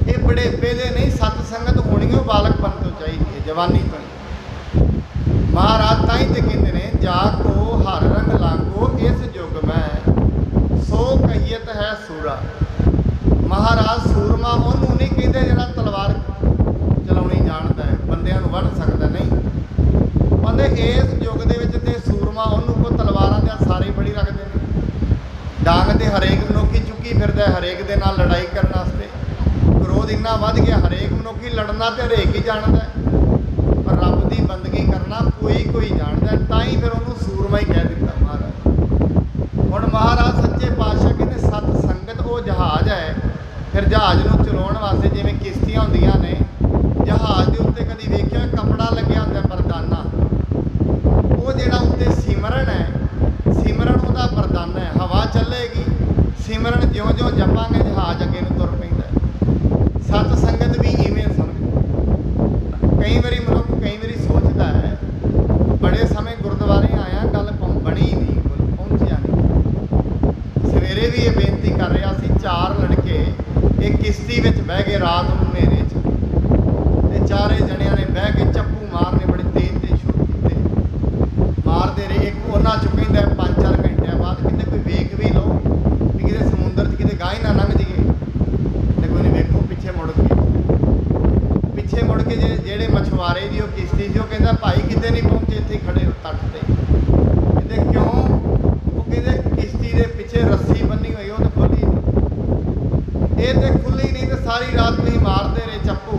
ਇਹ ਬੁਢੇਪੇ ਦੇ ਨਹੀਂ, ਸਤ ਸੰਗਤ ਹੋਣੀ ਉਹ ਬਾਲਕਪਨ ਤੋਂ ਚਾਹੀਦੀ ਹੈ, ਜਵਾਨੀ ਤੋਂ। ਮਹਾਰਾਜ ਤਾਂ ਹੀ ਤੇ ਕਹਿੰਦੇ ਨੇ, ਜਾ ਕੋ ਹਰ ਰੰਗ ਲਾਗੋ ਇਸ ਯੁੱਗ ਮੈਂ, ਸੋ ਕਹੀਅਤ ਹੈ ਸੂਰਾ। ਮਹਾਰਾਜ ਸੂਰਮਾ ਉਹਨੂੰ ਨਹੀਂ ਕਹਿੰਦੇ ਕ੍ਰੋਧ ਇੰਨਾ ਵੱਧ ਗਿਆ, ਹਰੇਕ ਮਨੁੱਖ ਹੀ ਲੜਨਾ ਤੇ ਹਰੇਕ ਹੀ ਜਾਣਦਾ ਹੈ, ਪਰ ਰੱਬ ਦੀ ਬੰਦਗੀ ਕਰਨਾ ਕੋਈ ਜਾਣਦਾ ਹੈ। ਤਾਂ ਹੀ ਫਿਰ ਉਹਨੂੰ ਸੂਰਮਾ ਹੀ ਕਹਿ ਦਿੱਤਾ ਮਹਾਰਾਜ। ਹੁਣ ਮਹਾਰਾਜ ਸੱਚੇ ਪਾਤਸ਼ਾਹ ਕਹਿੰਦੇ ਸਤ ਸੰਗਤ ਉਹ ਜਹਾਜ਼ ਹੈ। ਫਿਰ ਜਹਾਜ਼ ਨੂੰ ਚਲਾਉਣ ਵਾਸਤੇ ਜਿਵੇਂ ਕਿਸ਼ਤੀਆਂ ਹੁੰਦੀਆਂ ਨੇ, ਜਹਾਜ਼ ਦੇ ਉੱਤੇ ਕਦੀ ਵੇਖਿਆ ਕੱਪੜਾ ਲੱਗਿਆ ਹੁੰਦਾ ਪਰਦਾਨਾ, ਉਹ ਜਿਹੜਾ ਉੱਤੇ ਸਿਮਰਨ ਹੈ, ਸਿਮਰਨ ਉਹਦਾ ਪਰਦਾਨਾ ਹੈ। ਹਵਾ ਚੱਲੇਗੀ, ਸਿਮਰਨ ਜਿਉਂ-ਜਿਉਂ ਜਪਾਂਗੇ ਜਹਾਜ਼ ਅੱਗੇ ਨੂੰ ਤੁਰ ਪੈਂਦਾ ਹੈ। ਸਤ ਸੰਗਤ ਵੀ ਇਵੇਂ ਸਮਝੋ। ਕਈ ਵਾਰੀ ਮਨੁੱਖ ਸੋਚਦਾ ਹੈ ਬੜੇ ਸਮੇਂ ਗੁਰਦੁਆਰੇ ਆਇਆ, ਗੱਲ ਬਣੀ ਨਹੀਂ, ਪਹੁੰਚਿਆ ਨਹੀਂ। ਸਵੇਰੇ ਵੀ ਇਹ ਬੇਨਤੀ ਕਰ ਰਿਹਾ ਸੀ, 4 ਲੜਕੇ ਇਹ ਕਿਸ਼ਤੀ ਵਿੱਚ ਬਹਿ ਗਏ ਰਾਤ ਨੂੰ ਹਨੇਰੇ 'ਚ, ਤੇ ਚਾਰੇ ਜਣਿਆਂ ਨੇ ਬਹਿ ਕੇ ਚੱਪੂ ਮਾਰਨੇ ਬੜੇ ਤੇਜ਼ ਸ਼ੁਰੂ ਕੀਤੇ, ਮਾਰਦੇ ਰਹੇ। ਇੱਕ ਉਹਨਾਂ 'ਚੋਂ ਕਹਿੰਦਾ 5-4 ਘੰਟਿਆਂ ਬਾਅਦ ਕਿਤੇ ਕੋਈ ਵੇਖ ਵੀ ਲਓ ਵੀ ਕਿਤੇ ਸਮੁੰਦਰ 'ਚ ਕਿਤੇ ਗਾਹ ਹੀ ਨਾ ਲੰਘ ਜਾਈਏ, ਤੇ ਕੋਈ ਨਹੀਂ ਵੇਖੋ ਪਿੱਛੇ ਮੁੜ ਕੇ ਜਿਹੜੇ ਮਛੁਆਰੇ ਦੀ ਉਹ ਕਿਸ਼ਤੀ ਸੀ, ਉਹ ਕਹਿੰਦਾ ਭਾਈ ਕਿਤੇ ਨਹੀਂ ਪਹੁੰਚੇ, ਇੱਥੇ ਖੜੇ ਹੋ ਤੱਟ ਤੇ। ਕਹਿੰਦੇ ਕਿਉਂ? ਉਹ ਕਹਿੰਦੇ ਕਿਸ਼ਤੀ ਦੇ ਪਿੱਛੇ ਰੱਸੀ ਬੰਨੀ ਹੋਈ, ਉਹ ਤਾਂ ਖੁੱਲੀ ਨਹੀਂ। ਇਹ ਤੇ ਖੁੱਲੀ ਨਹੀਂ ਤੇ ਸਾਰੀ ਰਾਤ ਤੁਸੀਂ ਮਾਰਦੇ ਰਹੇ ਚੱਪੂ,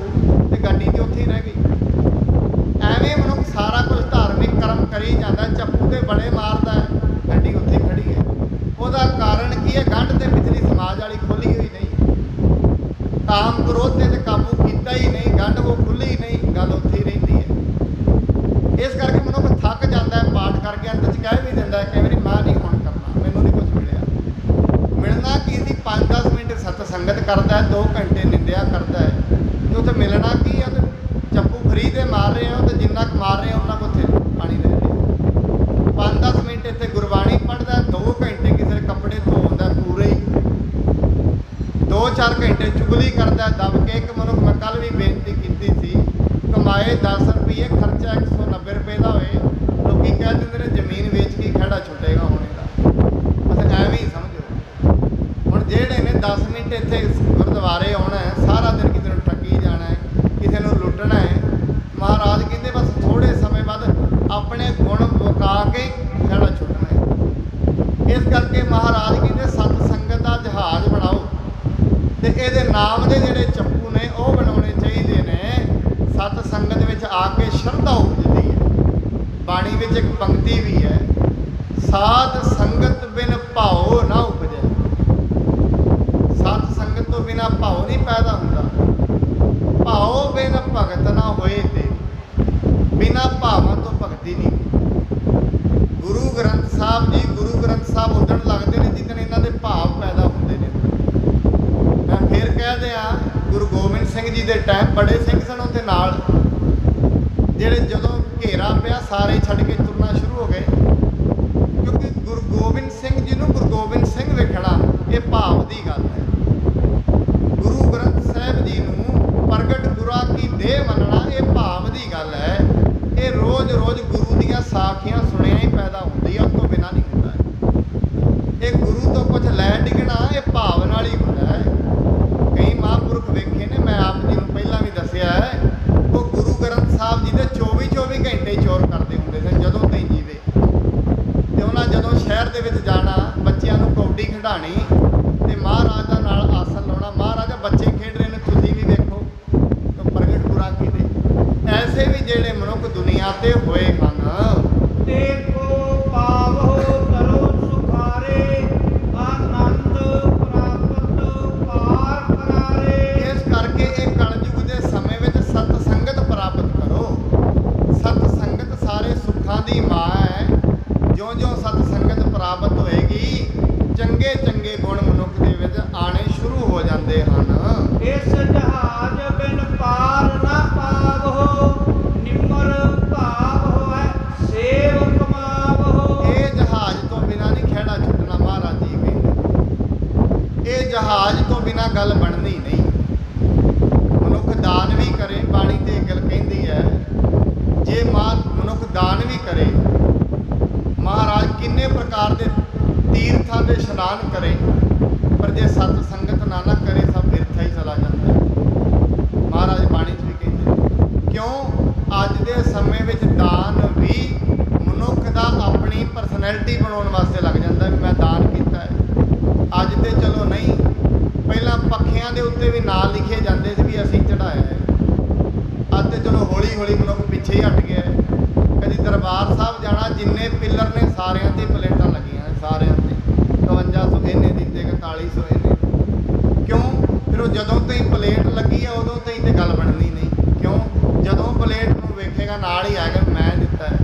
ਤੇ ਗੱਡੀ ਤੇ ਉੱਥੇ ਹੀ ਰਹਿ ਗਈ। ਐਵੇਂ ਮਨੁੱਖ ਸਾਰਾ ਕੁਝ ਧਾਰਮਿਕ ਕਰਮ ਕਰੀ ਜਾਂਦਾ, ਚੱਪੂ ਤੇ ਬੜੇ ਮਾਰਦਾ ਹੈ, ਗੱਡੀ ਉੱਥੇ ਖੜੀ ਹੈ। ਉਹਦਾ ਕਾਰਨ ਕੀ ਹੈ? ਗੰਢ ਤੇ ਪਿਛਲੀ ਸਮਾਜ ਵਾਲੀ ਖੋਲੀ ਹੋਈ ਨਹੀਂ, ਕਾਮ ਕ੍ਰੋਧ ਤੇ ਕਾਬੂ ਕੀਤਾ ਹੀ ਨਹੀਂ, ਗੰਢ ਉਹ ਖੁੱਲੀ ਨਹੀਂ, ਗੱਲ ਉੱਥੇ ਹੀ ਰਹਿੰਦੀ ਹੈ। ਇਸ ਕਰਕੇ ਮਨੁੱਖ ਥੱਕ ਜਾਂਦਾ ਹੈ, ਪਾਠ ਕਰਕੇ ਅੰਤ 'ਚ ਕਹਿ ਵੀ ਦਿੰਦਾ ਕਈ ਵਾਰੀ ਮੈਂ ਨਹੀਂ ਹੁਣ ਕਰਨਾ, ਮੈਨੂੰ ਨਹੀਂ ਕੁਝ ਮਿਲਣਾ ਕੀ ਸੀ। 5-10 ਮਿੰਟ ਸਤ ਸੰਗਤ ਕਰਦਾ ਹੈ, 2 ਘੰਟੇ ਨਿੰਦਿਆ ਕਰਦਾ ਹੈ, ਤੇ ਉੱਥੇ ਮਿਲਣਾ ਕੀ ਹੈ? ਤੇ ਚੱਪੂ ਫਰੀ ਦੇ ਮਾਰ ਰਹੇ ਹੋ, ਤੇ ਜਿੰਨਾ ਕੁ ਮਾਰ ਰਹੇ ਹੋ ਉਹਨਾਂ ਕੋਲ ਉੱਥੇ ਪਾਣੀ ਦੇ ਰਹੇ। 5-10 ਮਿੰਟ ਇੱਥੇ ਗੁਰਬਾਣੀ ਪੜ੍ਹਦਾ, 2 ਘੰਟੇ ਕਿਸੇ ਦੇ ਕੱਪੜੇ ਧੋਂਦਾ ਪੂਰੇ ਹੀ, 2-4 ਘੰਟੇ ਚੁਗਲੀ ਕਰਦਾ ਦਬ ਕੇ। ਇੱਕ ਮਨੁੱਖ, ਮੈਂ ਕੱਲ੍ਹ ਵੀ ਬੇਨਤੀ ਕੀਤੀ ਸੀ, ਕਮਾਏ 10 ਰੁਪਏ, ਖਰਚਾ 190 ਰੁਪਏ ਦਾ ਹੋਏ, ਲੋਕੀ ਕਹਿ ਦਿੰਦੇ ਨੇ ਜ਼ਮੀਨ ਵੇਚ ਕੇ ਖਹਿੜਾ ਛੁੱਟੇਗਾ ਹੋਣੇ ਦਾ। ਬਸ ਐਵੇਂ ਹੀ ਸਮਝੋ। ਹੁਣ ਜਿਹੜੇ ਨੇ 10 ਮਿੰਟ ਇੱਥੇ ਗੁਰਦੁਆਰੇ ਆਉਣਾ ਹੈ, ਸਾਰਾ ਦਿਨ ਕਿਸੇ ਨੂੰ ਠੱਗੀ ਜਾਣਾ ਹੈ, ਕਿਸੇ ਨੂੰ ਲੁੱਟਣਾ ਹੈ, ਮਹਾਰਾਜ ਕਹਿੰਦੇ ਬਸ ਥੋੜ੍ਹੇ ਸਮੇਂ ਬਾਅਦ ਆਪਣੇ ਗੁਣ ਵਿਖਾ ਕੇ ਖਹਿੜਾ ਛੁੱਟਣਾ ਹੈ। ਇਸ ਕਰਕੇ ਮਹਾਰਾਜ ਕਹਿੰਦੇ ਸਤ ਸੰਗਤ ਦਾ ਜਹਾਜ਼ ਬਣਾਓ, ਤੇ ਇਹਦੇ ਨਾਮ ਦੇ ਜਿਹੜੇ ਚੱਪੂ ਨੇ ਉਹ ਬਣਾਉਣੇ ਚਾਹੀਦੇ ਨੇ। ਸਤ ਸੰਗਤ ਵਿੱਚ ਆ ਕੇ ਸ਼ਰਧਾ ਉਪਜਦੀ ਹੈ। ਬਾਣੀ ਵਿੱਚ ਇੱਕ ਪੰਕਤੀ ਵੀ ਹੈ, ਸਾਧ ਸੰਗਤ ਬਿਨ ਭਾਉ ਨਾ ਉਪਜੈ। ਸਤ ਸੰਗਤ ਤੋਂ ਬਿਨਾ ਭਾਉ ਨਹੀਂ ਪੈਦਾ ਹੁੰਦਾ, ਭਾਉ ਬਿਨ ਭਗਤ ਨਾ ਹੋਏ ਤੇ, ਬਿਨਾ ਭਾਵਾਂ ਤੋਂ ਭਗਤੀ ਨਹੀਂ। ਗੁਰੂ ਗ੍ਰੰਥ ਸਾਹਿਬ ਜੀ, ਗੁਰੂ ਗ੍ਰੰਥ ਸਾਹਿਬ ਉਦਣ ਲੱਗਦੇ ਨੇ ਜਿੱਦਣ ਇਹਨਾਂ ਦੇ ਭਾਵ ਪੈਦਾ ਹੁੰਦੇ ਨੇ। ਮੈਂ ਫਿਰ ਕਹਿ ਦਿਆਂ, ਗੁਰੂ ਗੋਬਿੰਦ ਸਿੰਘ ਜੀ ਦੇ ਟਾਈਮ ਬੜੇ ਸਿੰਘ ਸਨ ਉਹਦੇ ਨਾਲ, ਜਿਹੜੇ ਜਦੋਂ ਘੇਰਾ ਪਿਆ ਸਾਰੇ ਛੱਡ ਕੇ ਤੁਰਨਾ ਸ਼ੁਰੂ ਹੋ ਗਏ, ਕਿਉਂਕਿ ਗੁਰੂ ਗੋਬਿੰਦ ਸਿੰਘ ਜੀ ਨੂੰ ਗੁਰੂ ਗੋਬਿੰਦ ਸਿੰਘ ਵੇਖਣਾ ਇਹ ਭਾਵ ਦੀ ਗੱਲ ਹੈ। ਗੁਰੂ ਗ੍ਰੰਥ ਸਾਹਿਬ ਜੀ ਨੂੰ ਪ੍ਰਗਟ ਗੁਰਾਂ ਕੀ ਦੇਹ ਮੰਨਣਾ ਇਹ ਭਾਵ ਦੀ ਗੱਲ ਹੈ। ਇਹ ਰੋਜ਼ ਗੁਰੂ ਦੀਆਂ ਸਾਖੀਆਂ ਸੁਣਿਆ ਹੀ ਪੈਦਾ ਹੁੰਦੀ ਹੈ, ਉਸ ਤੋਂ ਬਿਨਾਂ ਨਹੀਂ ਹੁੰਦਾ। ਇਹ ਗੁਰੂ ਤੋਂ ਕੁਝ ਲੈ ਡਿੱਗਣਾ ਇਹ ਭਾਵ ਨਾਲ ਹੀ ਹੁੰਦਾ ਹੈ। ਕਈ ਮਹਾਂਪੁਰਖ ਵੇਖੇ ਨੇ, ਮੈਂ ਆਪ ਜੀ ਨੂੰ ਪਹਿਲਾਂ ਵੀ ਦੱਸਿਆ ਹੈ, ਉਹ ਗੁਰੂ ਗ੍ਰੰਥ ਸਾਹਿਬ ਜੀ ਦੇ 24 ਘੰਟੇ ਚੋਰ ਕਰਦੇ ਹੁੰਦੇ ਸਨ ਜਦੋਂ ਤਾਈਂ ਜੀਵੇ। ਤੇ ਉਹਨਾਂ ਜਦੋਂ ਸ਼ਹਿਰ ਦੇ ਵਿੱਚ ਜਾਣਾ, ਬੱਚਿਆਂ ਨੂੰ ਕੌਡੀ ਖਿਡਾਣੀ ਤੇ ਮਹਾਰਾਜ ਦਾ ਨਾਲ ਆਸਨ ਲਾਉਣਾ, ਮਹਾਰਾਜਾ ਬੱਚੇ ਖੇਡ ਰਹੇ ਨੇ ਤੁਸੀਂ ਵੀ ਵੇਖੋ, ਤਾਂ ਪ੍ਰਗਟ ਗੁਰਾਂ ਕੀ ਦੇ। ਐਸੇ ਵੀ ਜਿਹੜੇ ਮਨੁੱਖ ਦੁਨੀਆ ਤੇ ਹੋਏ ਹਨ, ਦੇਖੋ ਪਾਵੋ ਕਰੋ ਸੁਖਾਰੇ, ਆਨੰਦ ਪ੍ਰਾਪਤ ਪਾਰ ਕਰਾਰੇ। ਇਸ ਕਰਕੇ ਇਹ ਕਲਯੁਗ ਦੇ ਸਮੇਂ ਵਿੱਚ ਸਤ ਸੰਗਤ ਪ੍ਰਾਪਤ ਕਰੋ। ਸਤ ਸੰਗਤ ਸਾਰੇ ਸੁੱਖਾਂ ਦੀ ਮਾਂ ਹੈ। ਜਿਉਂ-ਜਿਉਂ ਸਤ ਸੰਗਤ ਪ੍ਰਾਪਤ ਹੋਏਗੀ, ਚੰਗੇ ਗੁਣ ਮਨੁੱਖ ਦੇ ਵਿੱਚ ਆਣੇ ਸ਼ੁਰੂ ਹੋ ਜਾਂਦੇ ਹਨ। ਇਸ ਜਹਾਜ਼ ਬਿਨ ਪਾਰ ਨਾ ਪਾਵੋ, ਨਿਮਰ ਭਾਵ ਹੋਇ ਸੇਵ ਕਮਾਵੋ। ਇਹ ਜਹਾਜ਼ ਤੋਂ ਬਿਨਾਂ ਨਹੀਂ ਖਹਿੜਾ ਛੁੱਟਣਾ, ਮਹਾਰਾਜ ਜੀ ਕਹਿੰਦੇ। ਇਹ ਜਹਾਜ਼ ਤੋਂ ਬਿਨਾਂ ਗੱਲ ਬਣਨੀ ਨਹੀਂ। ਮਨੁੱਖ ਦਾਨ ਵੀ ਕਰੇ, ਬਾਣੀ ਤੇ ਇਹ ਗੱਲ ਕਹਿੰਦੀ ਹੈ, ਜੇ ਮਨੁੱਖ ਦਾਨ ਵੀ ਕਰੇ, ਮਹਾਰਾਜ ਕਿੰਨੇ ਪ੍ਰਕਾਰ ਦੇ ਤੀਰਥਾਂ ਦੇ ਇਸ਼ਨਾਨ ਕਰੇ, ਪਰ ਜੇ ਸਤ ਸੰਗਤ ਨਾ ਕਰੇ ਸਭ ਬਿਰਥਾ ਹੀ ਚਲਾ ਜਾਂਦਾ ਹੈ। ਮਹਾਰਾਜ ਬਾਣੀ 'ਚ ਵੀ ਕਹਿੰਦੇ, ਕਿਉਂ ਅੱਜ ਦੇ ਸਮੇਂ ਵਿੱਚ ਦਾਨ ਵੀ ਮਨੁੱਖ ਦਾ ਆਪਣੀ ਪਰਸਨੈਲਿਟੀ ਬਣਾਉਣ ਵਾਸਤੇ ਲੱਗ ਜਾਂਦਾ ਵੀ ਮੈਂ ਦਾਨ ਕੀਤਾ ਹੈ। ਅੱਜ ਤੇ ਚਲੋ ਨਹੀਂ, ਪਹਿਲਾਂ ਪੱਖੇ ਪੱਖਿਆਂ ਦੇ ਉੱਤੇ ਵੀ ਨਾਂ ਲਿਖੇ ਜਾਂਦੇ ਸੀ ਵੀ ਅਸੀਂ ਚੜਾਇਆ ਹੈ। ਅੱਜ ਤੇ ਚਲੋ ਹੌਲੀ ਹੌਲੀ ਮਨੁੱਖ ਪਿੱਛੇ ਹੀ ਹਟ ਗਿਆ ਹੈ। ਕਦੀ ਦਰਬਾਰ ਸਾਹਿਬ ਜਾਣਾ, ਜਿੰਨੇ ਪਿੱਲਰ ਨੇ ਸਾਰਿਆਂ ਤੇ ਪਲੇਟਾਂ ਲੱਗੀਆਂ ਨੇ, ਸਾਰਿਆਂ ਤੇ 5200 ਇਹਨੇ ਦੀ ਤੇ 4100 ਇਹਨੇ ਦੀ। ਕਿਉਂ? ਫਿਰ ਉਹ ਜਦੋਂ ਤੋਂ ਹੀ ਪਲੇਟ ਲੱਗੀ ਆ ਉਦੋਂ ਤੋਂ ਹੀ ਤੇ ਗੱਲ ਬਣਨੀ ਨਹੀਂ। ਕਿਉਂ? ਜਦੋਂ ਪਲੇਟ ਨੂੰ ਵੇਖੇਗਾ ਨਾਲ ਹੀ ਆਏਗਾ ਮੈਂ ਦਿੱਤਾ ਹੈ।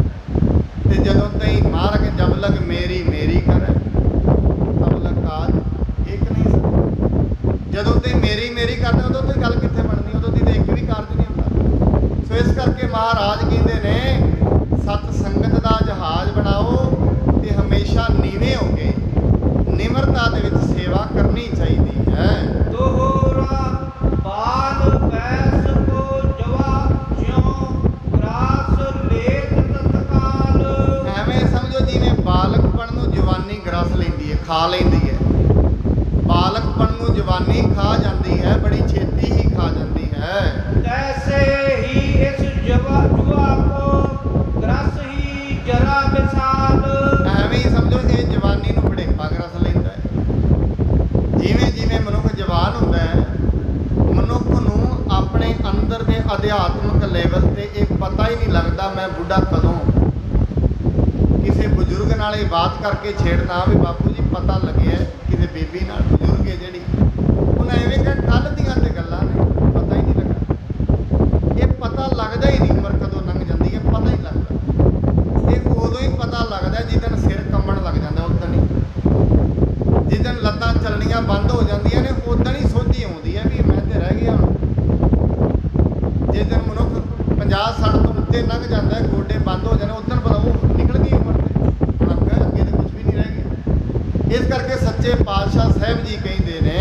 ਤੇ ਜਦੋਂ ਤੋਂ ਹੀ ਮਾਰਗ ਜਬ ਲਗ ਮੇਰੀ ਮੇਰੀ ਕਰ ਤਬ ਲਗ ਕਾਜ ਇੱਕ ਨਹੀਂ ਸਕਦਾ। ਜਦੋਂ ਤੋਂ ਹੀ ਮੇਰੀ ਕਰਦਾ ਉਦੋਂ ਤੋਂ ਹੀ ਗੱਲ ਕਿੱਥੇ ਬਣਨੀ, ਉਦੋਂ ਦੀ ਤਾਂ ਇੱਕ ਵੀ ਕਾਰਜ ਨਹੀਂ ਹੁੰਦਾ। ਸੋ ਇਸ ਕਰਕੇ ਮਹਾਰਾਜ ਕਹਿੰਦੇ ਨੇ ਸਤ ਸੰਗਤ ਦਾ ਜਹਾਜ਼ ਬਣਾਓ ਤੇ ਹਮੇਸ਼ਾ ਨੀਵੇਂ ਹੋ ਕੇ ਨਿਮਰਤਾ ਦੇ ਵਿੱਚ ਸੇਵਾ ਕਰਨੀ ਚਾਹੀਦੀ ਹੈ। दोहरा बाल बैस को जवा ज्यों ग्रास लेत तत्काल। ਐਵੇਂ ਸਮਝੋ ਜਿਵੇਂ ਬਾਲਕਪਣ ਨੂੰ ਜਵਾਨੀ ਗਰਸ ਲੈਂਦੀ ਹੈ, ਖਾ ਲੈਂਦੀ ਹੈ। ਬਾਲਕਪਣ ਨੂੰ ਜਵਾਨੀ ਖਾ ਜਾਂਦੀ ਹੈ, ਬੜੀ ਛੇਤੀ ਹੀ ਖਾ ਜਾਂਦੀ ਹੈ। तैसे ही इस जुआ को ग्रस ही जरा विशाल। ਐਵੇਂ ਹੀ ਸਮਝੋ ਇਹ ਜਵਾਨੀ ਨੂੰ ਬੁਢੇਪਾ ਗਰਸ ਲੈਂਦਾ ਹੈ। ਜਿਵੇਂ ਜਿਵੇਂ ਮਨੁੱਖ ਜਵਾਨ ਹੁੰਦਾ ਹੈ, ਮਨੁੱਖ ਨੂੰ ਆਪਣੇ ਅੰਦਰ ਦੇ ਅਧਿਆਤਮਿਕ ਲੈਵਲ ਤੇ ਇਹ ਪਤਾ ਹੀ ਨਹੀਂ ਲੱਗਦਾ ਮੈਂ ਬੁੱਢਾ ਕਦੋਂ। ਕਿਸੇ ਬਜ਼ੁਰਗ ਨਾਲ ਇਹ ਬਾਤ ਕਰਕੇ ਛੇੜਨਾ ਵੀ ਬਾਪੂ ਜੀ ਪਤਾ ਲੱਗਿਆ ਕਿਸੇ ਬੀਬੀ ਨਾਲ, ਬਜ਼ੁਰਗ ਹੈ ਜਿਹੜੀ, ਉਹਨੇ ਐਵੇਂ ਕਿਹਾ ਕੱਲ੍ਹ ਦੀਆਂ ਤੇ ਗੱਲਾਂ ਨੇ, ਪਤਾ ਹੀ ਨਹੀਂ ਲੱਗਾ। ਇਹ ਪਤਾ ਲੱਗਦਾ ਹੀ ਨਹੀਂ ਉਮਰ ਕਦੋਂ ਲੰਘ ਜਾਂਦੀ ਹੈ, ਪਤਾ ਹੀ ਲੱਗਦਾ। ਇਹ ਉਦੋਂ ਹੀ ਪਤਾ ਲੱਗਦਾ ਜਿੱਦਣ ਸਿਰ ਕੰਬਣ ਲੱਗ ਜਾਂਦਾ, ਉਦੋਂ ਹੀ। ਜਿੱਦਣ ਲੱਤਾਂ ਚੱਲਣੀਆਂ ਬੰਦ ਹੋ ਜਾਂਦੀਆਂ ਨੇ ਉਦੋਂ ਹੀ ਸੋਝੀ ਆਉਂਦੀ ਹੈ ਵੀ ਮੈਂ ਤੇ ਰਹਿ ਗਿਆ ਹੁਣ। ਜਿਸ ਦਿਨ ਮਨੁੱਖ 50-60 ਤੋਂ ਉੱਤੇ ਲੰਘ ਜਾਂਦਾ ਹੈ, ਗੋਡੇ ਬੰਦ ਹੋ ਜਾਂਦੇ, ਉਦੋਂ ਪਤਾ ਉਹ ਨਿਕਲ ਗਈ ਉਮਰ ਤੇ, ਹੁਣ ਅੱਗੇ ਤੇ ਕੁਝ ਵੀ ਨਹੀਂ ਰਹਿ ਗਿਆ। ਇਸ ਕਰਕੇ ਸੱਚੇ ਪਾਤਸ਼ਾਹ ਸਾਹਿਬ ਜੀ ਕਹਿੰਦੇ ਨੇ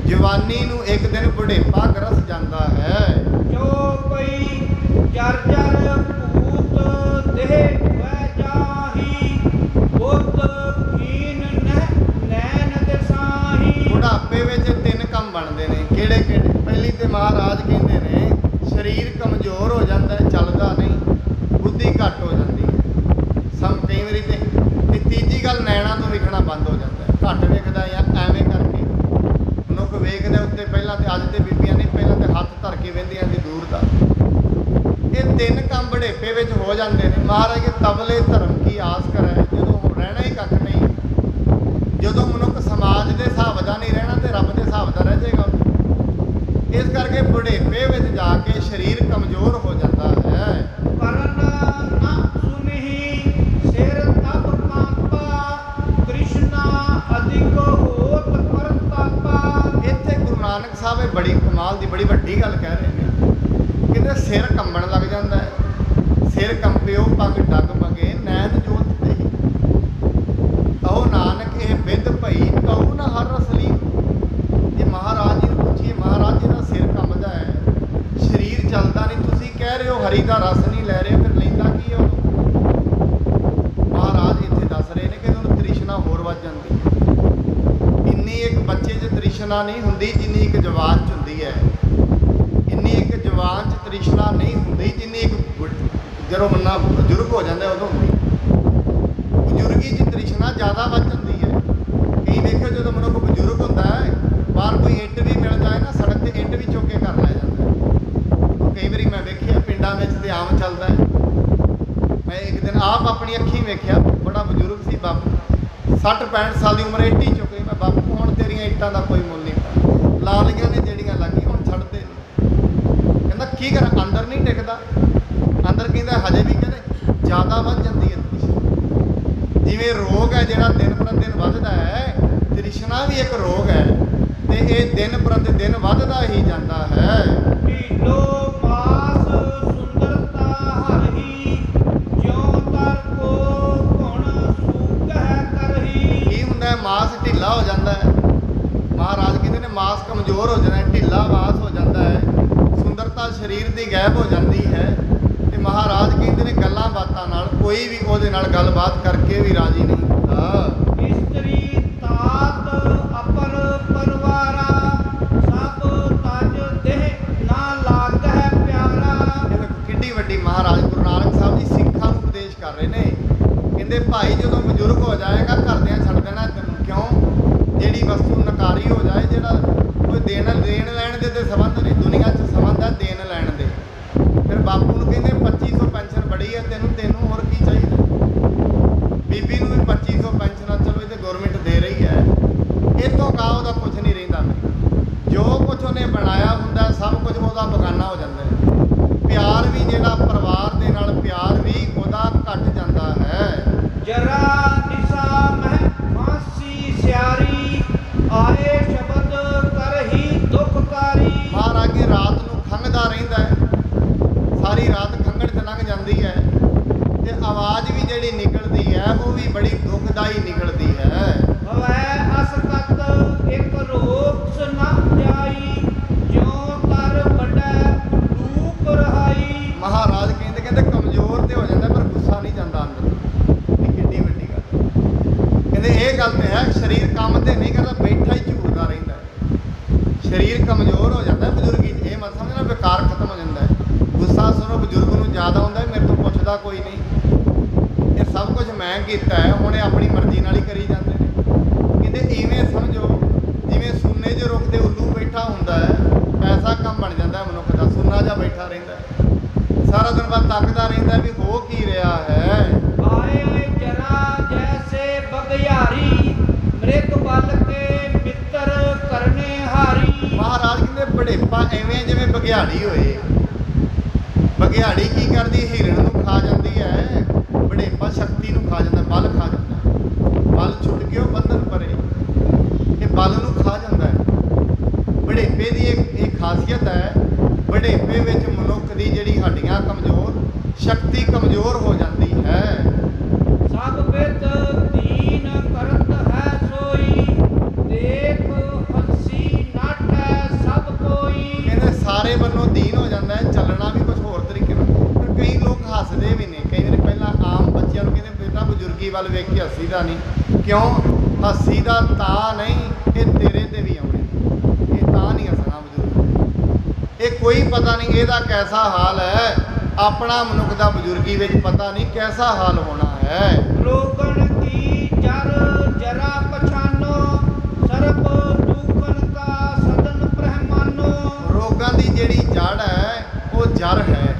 ਜਵਾਨੀ ਨੂੰ ਇੱਕ ਦਿਨ ਬੁਢੇਪਾ ਗਰਸ ਜਾਂਦਾ ਹੈ। जो कोई जर्जर पूत देह वह जाही बुद्ध हीन नैन दिसाही। ਬੁਢਾਪੇ ਵਿੱਚ ਤਿੰਨ ਕੰਮ ਬਣਦੇ ਨੇ। ਕਿਹੜੇ ਕਿਹੜੇ? ਪਹਿਲੀ ਤੇ ਮਹਾਰਾਜ ਕਹਿੰਦੇ ਨੇ ਸਰੀਰ ਕਮਜ਼ੋਰ ਹੋ ਜਾਂਦਾ ਹੈ, ਚੱਲਦਾ ਨਹੀਂ, ਬੁੱਧੀ ਘੱਟ ਹੋ ਜਾਂਦੀ ਹੈ। ਕਈ ਵਾਰੀ ਤੇ ਤੀਜੀ ਗੱਲ ਨੈਣਾ ਤੋਂ ਵਿਖਣਾ ਬੰਦ ਹੋ ਜਾਂਦਾ ਹੈ, ਘੱਟ ਵੇਖਦਾ ਜਾਂ ਐਵੇਂ ਕਰਕੇ ਮਨੁੱਖ ਵੇਖਦਾ ਉੱਤੇ। ਪਹਿਲਾਂ ਤੇ ਅੱਜ ਤੇ ਬੀਬੀਆਂ ਨੇ ਪਹਿਲਾਂ ਤੇ ਹੱਥ ਧਰ ਕੇ ਵਹਿੰਦੀਆਂ ਸੀ ਦੂਰ ਦਾ। ਇਹ ਤਿੰਨ ਕੰਮ ਬੁਢੇਪੇ ਵਿੱਚ ਹੋ ਜਾਂਦੇ ਨੇ। ਮਹਾਰਾਜ ਕੇ ਤਬਲੇ ਧਰਮ ਕੀ ਆਸ ਕਰੇ, ਜਦੋਂ ਰਹਿਣਾ ਹੀ ਕੱਖ ਨਹੀਂ, ਜਦੋਂ ਮਨੁੱਖ ਸਮਾਜ ਦੇ ਹਿਸਾਬ ਦਾ ਨਹੀਂ ਰਹਿਣਾ ਤੇ ਰੱਬ ਦੇ ਹਿਸਾਬ ਦਾ ਰਹਿ ਜਾਏਗਾ। ਇਸ ਕਰਕੇ ਬੁਢੇਪੇ ਵਿੱਚ ਜਾ ਕੇ ਸਰੀਰ ਕਮਜ਼ੋਰ ਹੋ ਜਾਂਦਾ ਹੈ। करन न सुनहि सिर तब कांपा कृष्णा अधिक होत परतापा। ਇੱਥੇ ਗੁਰੂ ਨਾਨਕ ਸਾਹਿਬ ਇਹ ਬੜੀ ਕਮਾਲ ਦੀ, ਬੜੀ ਵੱਡੀ ਗੱਲ ਕਹਿ ਰਹੇ ਨੇ। ਕਹਿੰਦੇ ਸਿਰ ਕੰਬਣ ਲੱਗ ਜਾਂਦਾ ਹੈ। ਸਿਰ ਕੰਬਿਓ ਪੱਗ ਡਗ ਮਗੇ ਨੈਣ ਜੋਤ ਤੇ ਕਹੋ ਨਾਨਕ ਇਹ ਬਿਦ ਭਈ ਕਹੂ ਨਾ ਹਰ ਰਸਲੀ। ਜੇ ਮਹਾਰਾਜ ਜੀ ਨੂੰ ਪੁੱਛੀਏ, ਮਹਾਰਾਜ ਜੀ ਦਾ ਸਿਰ ਕੰਬਦਾ ਹੈ, ਸਰੀਰ ਚੱਲਦਾ ਨਹੀਂ, ਤੁਸੀਂ ਕਹਿ ਰਹੇ ਹੋ ਹਰੀ ਦਾ ਰਸ ਨਹੀਂ ਲੈ ਰਹੇ, ਫਿਰ ਲੈਂਦਾ ਕੀ ਹੈ ਉਹ? ਮਹਾਰਾਜ ਇੱਥੇ ਦੱਸ ਰਹੇ ਨੇ ਕਿ ਉਹਨੂੰ ਤ੍ਰਿਸ਼ਨਾ ਹੋਰ ਵੱਧ ਜਾਂਦੀ ਹੈ। ਇੰਨੀ ਇੱਕ ਬੱਚੇ 'ਚ ਤ੍ਰਿਸ਼ਨਾ ਨਹੀਂ ਹੁੰਦੀ ਜਿੰਨੀ ਇੱਕ ਜਵਾਨ 'ਚ ਹੁੰਦੀ ਹੈ। ਇੰਨੀ ਇੱਕ ਜਵਾਨ 'ਚ ਤ੍ਰਿਸ਼ਨਾ ਨਹੀਂ ਹੁੰਦੀ ਜਿੰਨੀ ਇੱਕ ਜਦੋਂ ਬੰਦਾ ਬਜ਼ੁਰਗ ਹੋ ਜਾਂਦਾ ਉਦੋਂ ਹੁੰਦੀ। ਬਜ਼ੁਰਗੀ 'ਚ ਤ੍ਰਿਸ਼ਨਾ ਜ਼ਿਆਦਾ ਵੱਧ ਜਾਂਦੀ ਹੈ। ਕਈ ਵੇਖਿਓ ਜਦੋਂ ਮਨੁੱਖ ਬਜ਼ੁਰਗ ਹੁੰਦਾ ਹੈ, ਬਾਹਰ ਕੋਈ ਇੱਟ ਵੀ ਮਿਲ ਜਾਏ ਨਾ ਸੜਕ ਤੇ, ਇੱਟ ਵੀ ਚੁੱਕ ਕੇ ਘਰ ਲੈ ਜਾਂਦਾ ਹੈ। ਕਈ ਵਾਰੀ ਮੈਂ ਵੇਖਿਆ ਪਿੰਡਾਂ ਵਿੱਚ ਤੇ ਆਮ ਚੱਲਦਾ ਹੈ। ਮੈਂ ਇੱਕ ਦਿਨ ਆਪ ਆਪਣੀ ਅੱਖੀਂ ਵੇਖਿਆ, ਬੜਾ ਬਜ਼ੁਰਗ ਸੀ ਬਾਪੂ, 60-65 ਸਾਲ ਦੀ ਉਮਰ, ਇੱਟ ਹੀ ਚੁੱਕੇ। ਮੈਂ ਬਾਪੂ ਹੁਣ ਤੇਰੀਆਂ ਇੱਟਾਂ ਦਾ ਕੋਈ ਮੁੱਲ ਨਹੀਂ ਪਿਆ, ਲਾ ਲਈਆਂ ਨੇ ਜਿਹੜੀਆਂ ਲੱਗੀ, ਹੁਣ ਛੱਡਦੇ ਨਹੀਂ। ਕਹਿੰਦਾ ਕੀ ਕਰਾਂ, ਅੰਦਰ ਨਹੀਂ ਟਿਕਦਾ। ਅੰਦਰ ਕਹਿੰਦਾ ਹਜੇ ਵੀ ਕਹਿੰਦੇ ਜ਼ਿਆਦਾ ਵੱਧ ਜਾਂਦੀ ਹੈ ਤ੍ਰਿਸ਼ਨਾ। ਜਿਵੇਂ ਰੋਗ ਹੈ ਜਿਹੜਾ ਦਿਨ ਪ੍ਰਤੀ ਦਿਨ ਵੱਧਦਾ ਹੈ, ਤ੍ਰਿਸ਼ਨਾ ਵੀ ਇੱਕ ਰੋਗ ਹੈ ਤੇ ਇਹ ਦਿਨ ਪ੍ਰਤੀ ਦਿਨ ਵੱਧਦਾ ਹੀ ਜਾਂਦਾ ਹੈ। ਢੀਲੋ ਮਾਸ ਸੁੰਦਰਤਾ ਹਰਹੀ ਜਿਉ ਤਰ ਕੋ ਗੁਣ ਸੂਕਹਿ ਕਰਹੀ। ਕੀ ਹੁੰਦਾ ਹੈ? ਮਾਸ ਢਿੱਲਾ ਹੋ ਜਾਂਦਾ ਹੈ। ਮਹਾਰਾਜ ਕਹਿੰਦੇ ਨੇ ਮਾਸ ਕਮਜ਼ੋਰ ਹੋ ਜਾਂਦਾ ਹੈ, ਢਿੱਲਾ ਮਾਸ ਹੋ ਜਾਂਦਾ ਹੈ, ਸੁੰਦਰਤਾ ਸਰੀਰ ਦੀ ਗਾਇਬ ਹੋ ਜਾਂਦੀ ਹੈ। ਤੇ ਮਹਾਰਾਜ ਕਹਿੰਦੇ ਨੇ ਗੱਲਾਂ ਬਾਤਾਂ ਨਾਲ ਕੋਈ ਵੀ ਉਹਦੇ ਨਾਲ ਗੱਲਬਾਤ ਕਰਕੇ ਵੀ ਰਾਜੀ ਨਹੀਂ ਹੁੰਦਾ। ਇਸਤਰੀ ਤਾਤ ਅਪਰ ਪਰਵਾਰਾ ਸਭ ਤਜ ਦੇਹ ਨਾ ਲਾਗਹਿ ਪਿਆਰਾ। ਇਹ ਵੇਖੋ ਕਿੱਡੀ ਵੱਡੀ ਮਹਾਰਾਜ ਗੁਰੂ ਨਾਨਕ ਸਾਹਿਬ ਜੀ ਸਿੱਖਾਂ ਨੂੰ ਉਪਦੇਸ਼ ਕਰ ਰਹੇ ਨੇ। ਕਹਿੰਦੇ ਭਾਈ ਜਦੋਂ ਬਜ਼ੁਰਗ ਹੋ ਜਾਏਗਾ ਘਰਦਿਆਂ ਛੱਡ ਦੇਣਾ ਤੈਨੂੰ। ਕਿਉਂ? ਜਿਹੜੀ ਵਸਤੂ ਨਕਾਰੀ ਹੋ ਜਾਏ, ਜਿਹੜਾ ਕੋਈ ਦੇਣ ਲੈਣ ਦੇ ਤੇ ਸੰਬੰਧ ਨੇ, ਦੁਨੀਆ 'ਚ ਸੰਬੰਧ ਹੈ ਦੇਣ ਲੈਣ ਦੇ। ਫਿਰ ਬਾਪੂ ਨੂੰ ਕਹਿੰਦੇ 2500 ਪੈਨਸ਼ਨ ਬੜੀ ਹੈ ਤੈਨੂੰ ਹੋਰ ਕੀ ਚਾਹੀਦਾ। ਬੀਬੀ ਨੂੰ ਵੀ 2500 ਪੈਨਸ਼ਨ ਆ, ਚਲੋ ਇਹ ਤੇ ਗਵਰਨਮੈਂਟ ਦੇ ਰਹੀ ਹੈ, ਇਹ ਤੋਂ ਕਾ ਉਹਦਾ ਕੁਝ ਨਹੀਂ ਰਹਿੰਦਾ। ਜੋ ਕੁਝ ਉਹਨੇ ਬਣਾਇਆ ਹੁੰਦਾ ਸਭ ਕੁਝ ਉਹਦਾ ਬਗਾਨਾ ਹੋ ਜਾਂਦਾ ਹੈ। ਪਿਆਰ ਵੀ ਜਿਹੜਾ ਪਰਿਵਾਰ ਦੇ ਨਾਲ ਪਿਆਰ ਵੀ ਉਹਦਾ ਘਟ ਜਾਂਦਾ ਹੈ। ਜਰਾ ਨਿਸਾ ਮਹਿ ਫਾਂਸੀ ਸਿਆਰੀ ਆਏ ਸ਼ਬਦ ਕਰਹੀ ਦੁਖਕਾਰੀ। ਮਹਾਰਾਜ ਜੀ ਰਾਤ ਨੂੰ ਖੰਘਦਾ ਰਹਿੰਦਾ ਹੈ, ਸਾਰੀ ਰਾਤ ਖੰਘਣ 'ਚ ਲੰਘ ਜਾਂਦੀ ਹੈ ਤੇ ਆਵਾਜ਼ ਵੀ ਜਿਹੜੀ ਨਿਕਲਦੀ ਹੈ ਉਹ ਵੀ ਬੜੀ ਦੁਖਦਾਈ ਨਿਕਲਦੀ ਹੈ। ਹਵੈ ਅਸ ਤਤ ਇੱਕ ਰੋਗ ਸ ਨ ਜਾਈ ਜਿਉ ਤਰ ਵੱਡੈ ਰੂਪ ਰਹਾਈ। ਮਹਾਰਾਜ ਕਹਿੰਦੇ ਕਮਜ਼ੋਰ ਤੇ ਹੋ ਜਾਂਦਾ ਪਰ ਗੁੱਸਾ ਨਹੀਂ ਜਾਂਦਾ ਅੰਦਰ। ਇਹ ਕਿੱਡੀ ਵੱਡੀ ਗੱਲ। ਕਹਿੰਦੇ ਇਹ ਗੱਲ ਤੇ ਹੈ, ਸਰੀਰ ਕੰਮ ਤੇ ਨਹੀਂ ਕਰਦਾ, ਬੈਠਾ ਹੀ ਝੂਰਦਾ ਰਹਿੰਦਾ ਹੈ। ਸਰੀਰ ਕਮਜ਼ੋਰ ਹੋ ਜਾਂਦਾ ਬਜ਼ੁਰਗੀ 'ਚ, ਇਹ ਮਤ ਸਮਝਣਾ ਵਿਕਾਰ ਖਤਮ ਹੋ ਜਾਂਦਾ ਹੈ। ਗੁੱਸਾ ਸੁਣੋ ਬਜ਼ੁਰਗ ਨੂੰ ਜ਼ਿਆਦਾ ਹੁੰਦਾ, ਮੇਰੇ ਤੋਂ ਪੁੱਛਦਾ ਕੋਈ ਨਹੀਂ, ਇਹ ਸਭ ਕੁਝ ਮੈਂ ਕੀਤਾ ਹੈ, ਹੁਣ ਇਹ ਆਪਣੀ ਮਰਜ਼ੀ ਨਾਲ ਹੀ ਕਰੀ ਜਾਂਦੇ ਨੇ। ਕਹਿੰਦੇ ਇਵੇਂ ਸਮਝੋ ਜਿਵੇਂ ਸੁੰਨੇ 'ਚ ਰੁੱਖ ਤੇ ਉੱਲੂ ਬੈਠਾ ਹੁੰਦਾ ਹੈ, ਐਸਾ ਕੰਮ ਬਣ ਜਾਂਦਾ ਮਨੁੱਖ ਦਾ। ਸੁੰਨਾ ਜਿਹਾ ਬੈਠਾ ਰਹਿੰਦਾ, ਸਾਰਾ ਦਿਨ ਬਾਅਦ ਤੱਕਦਾ ਰਹਿੰਦਾ ਵੀ ਹੋ ਕੀ ਰਿਹਾ ਹੈ। ਆਏ ਜਰਾ ਜੈਸੇ ਬਗਿਆਰੀ ਮ੍ਰਿਗ ਬਲ ਕੇ ਮਿੱਤਰ ਕਰਨੇ ਹਾਰੀ। ਮਹਾਰਾਜ ਕਹਿੰਦੇ ਬੜੇਪਾ ਐਵੇਂ ਜਿਵੇਂ ਬਘਿਆੜੀ ਹੋਏ। ਬਘਿਆੜੀ ਕੀ ਕਰਦੀ, ਹਿਰਨ ਨੂੰ ਖਾ ਜਾਂਦੀ ਹੈ, ਬੜੇਪਾ ਸ਼ਕਤੀ ਨੂੰ ਖਾ ਜਾਂਦਾ, ਬਲ ਖਾ ਜਾਂਦਾ। ਬਲ ਛੁੱਟ ਗਿਆ ਬੰਧਨ ਪਰੇ, ਇਹ ਬਲ ਨੂੰ ਖਾ ਜਾਂਦਾ ਹੈ। ਬੜੇਪੇ ਦੀ ਇਹ ਖਾਸੀਅਤ ਹੈ, ਬੜੇਪੇ ਵਿੱਚ ਮਨੁੱਖ ਦੀ ਜਿਹੜੀ ਹੱਡੀਆਂ ਕਮਜ਼ੋਰ, ਸ਼ਕਤੀ ਕਮਜ਼ੋਰ ਹੋ ਜਾਂਦੀ ਹੈ। ਸਭ ਬਿਦ ਦੀਨ ਕਰਤ ਹੈ ਸੋਈ ਦੇਖ ਹੰਸੀ ਨਾਟੈ ਸਭ ਕੋਈ। ਕਹਿੰਦੇ ਸਾਰੇ ਵੱਲੋਂ ਦੀਨ ਹੋ ਜਾਂਦਾ ਹੈ, ਚੱਲਣਾ ਵੀ ਕੁਝ ਹੋਰ ਤਰੀਕੇ ਨਾਲ। ਪਰ ਕਈ ਲੋਕ ਹੱਸਦੇ ਵੀ ਨੇ, ਕਈ ਵਾਰੀ ਪਹਿਲਾਂ ਆਮ ਬੱਚਿਆਂ ਨੂੰ ਕਹਿੰਦੇ ਬੇਟਾ ਬਜ਼ੁਰਗੀ ਵੱਲ ਵੇਖ ਕੇ ਹੱਸੀਦਾ ਨਹੀਂ। ਕਿਉਂ ਹੱਸੀਦਾ ਤਾਂ ਨਹੀਂ, ਇਹ ਤੇਰੇ ਤੇ ਵੀ ਆਉਣੇ, ਇਹ ਤਾਂ ਨਹੀਂ ਹੱਸਣਾ ਬਜ਼ੁਰਗ। ਇਹ ਕੋਈ ਪਤਾ ਨਹੀਂ ਇਹਦਾ ਕੈਸਾ ਹਾਲ ਹੈ, ਆਪਣਾ ਮਨੁੱਖ ਦਾ ਬਜ਼ੁਰਗੀ ਵਿੱਚ ਪਤਾ ਨਹੀਂ ਕੈਸਾ ਹਾਲ ਹੋਣਾ ਹੈ। ਰੋਗਣ ਕੀ ਜਰ ਜਰਾ ਪਛਾਨੋ ਸਰਬ ਦੁਖਨ ਕਾ ਸਦਨ ਪ੍ਰਹਿਮਾਨੋ। ਰੋਗਾਂ ਦੀ ਜਿਹੜੀ ਜੜ ਹੈ ਉਹ ਜਰ ਹੈ,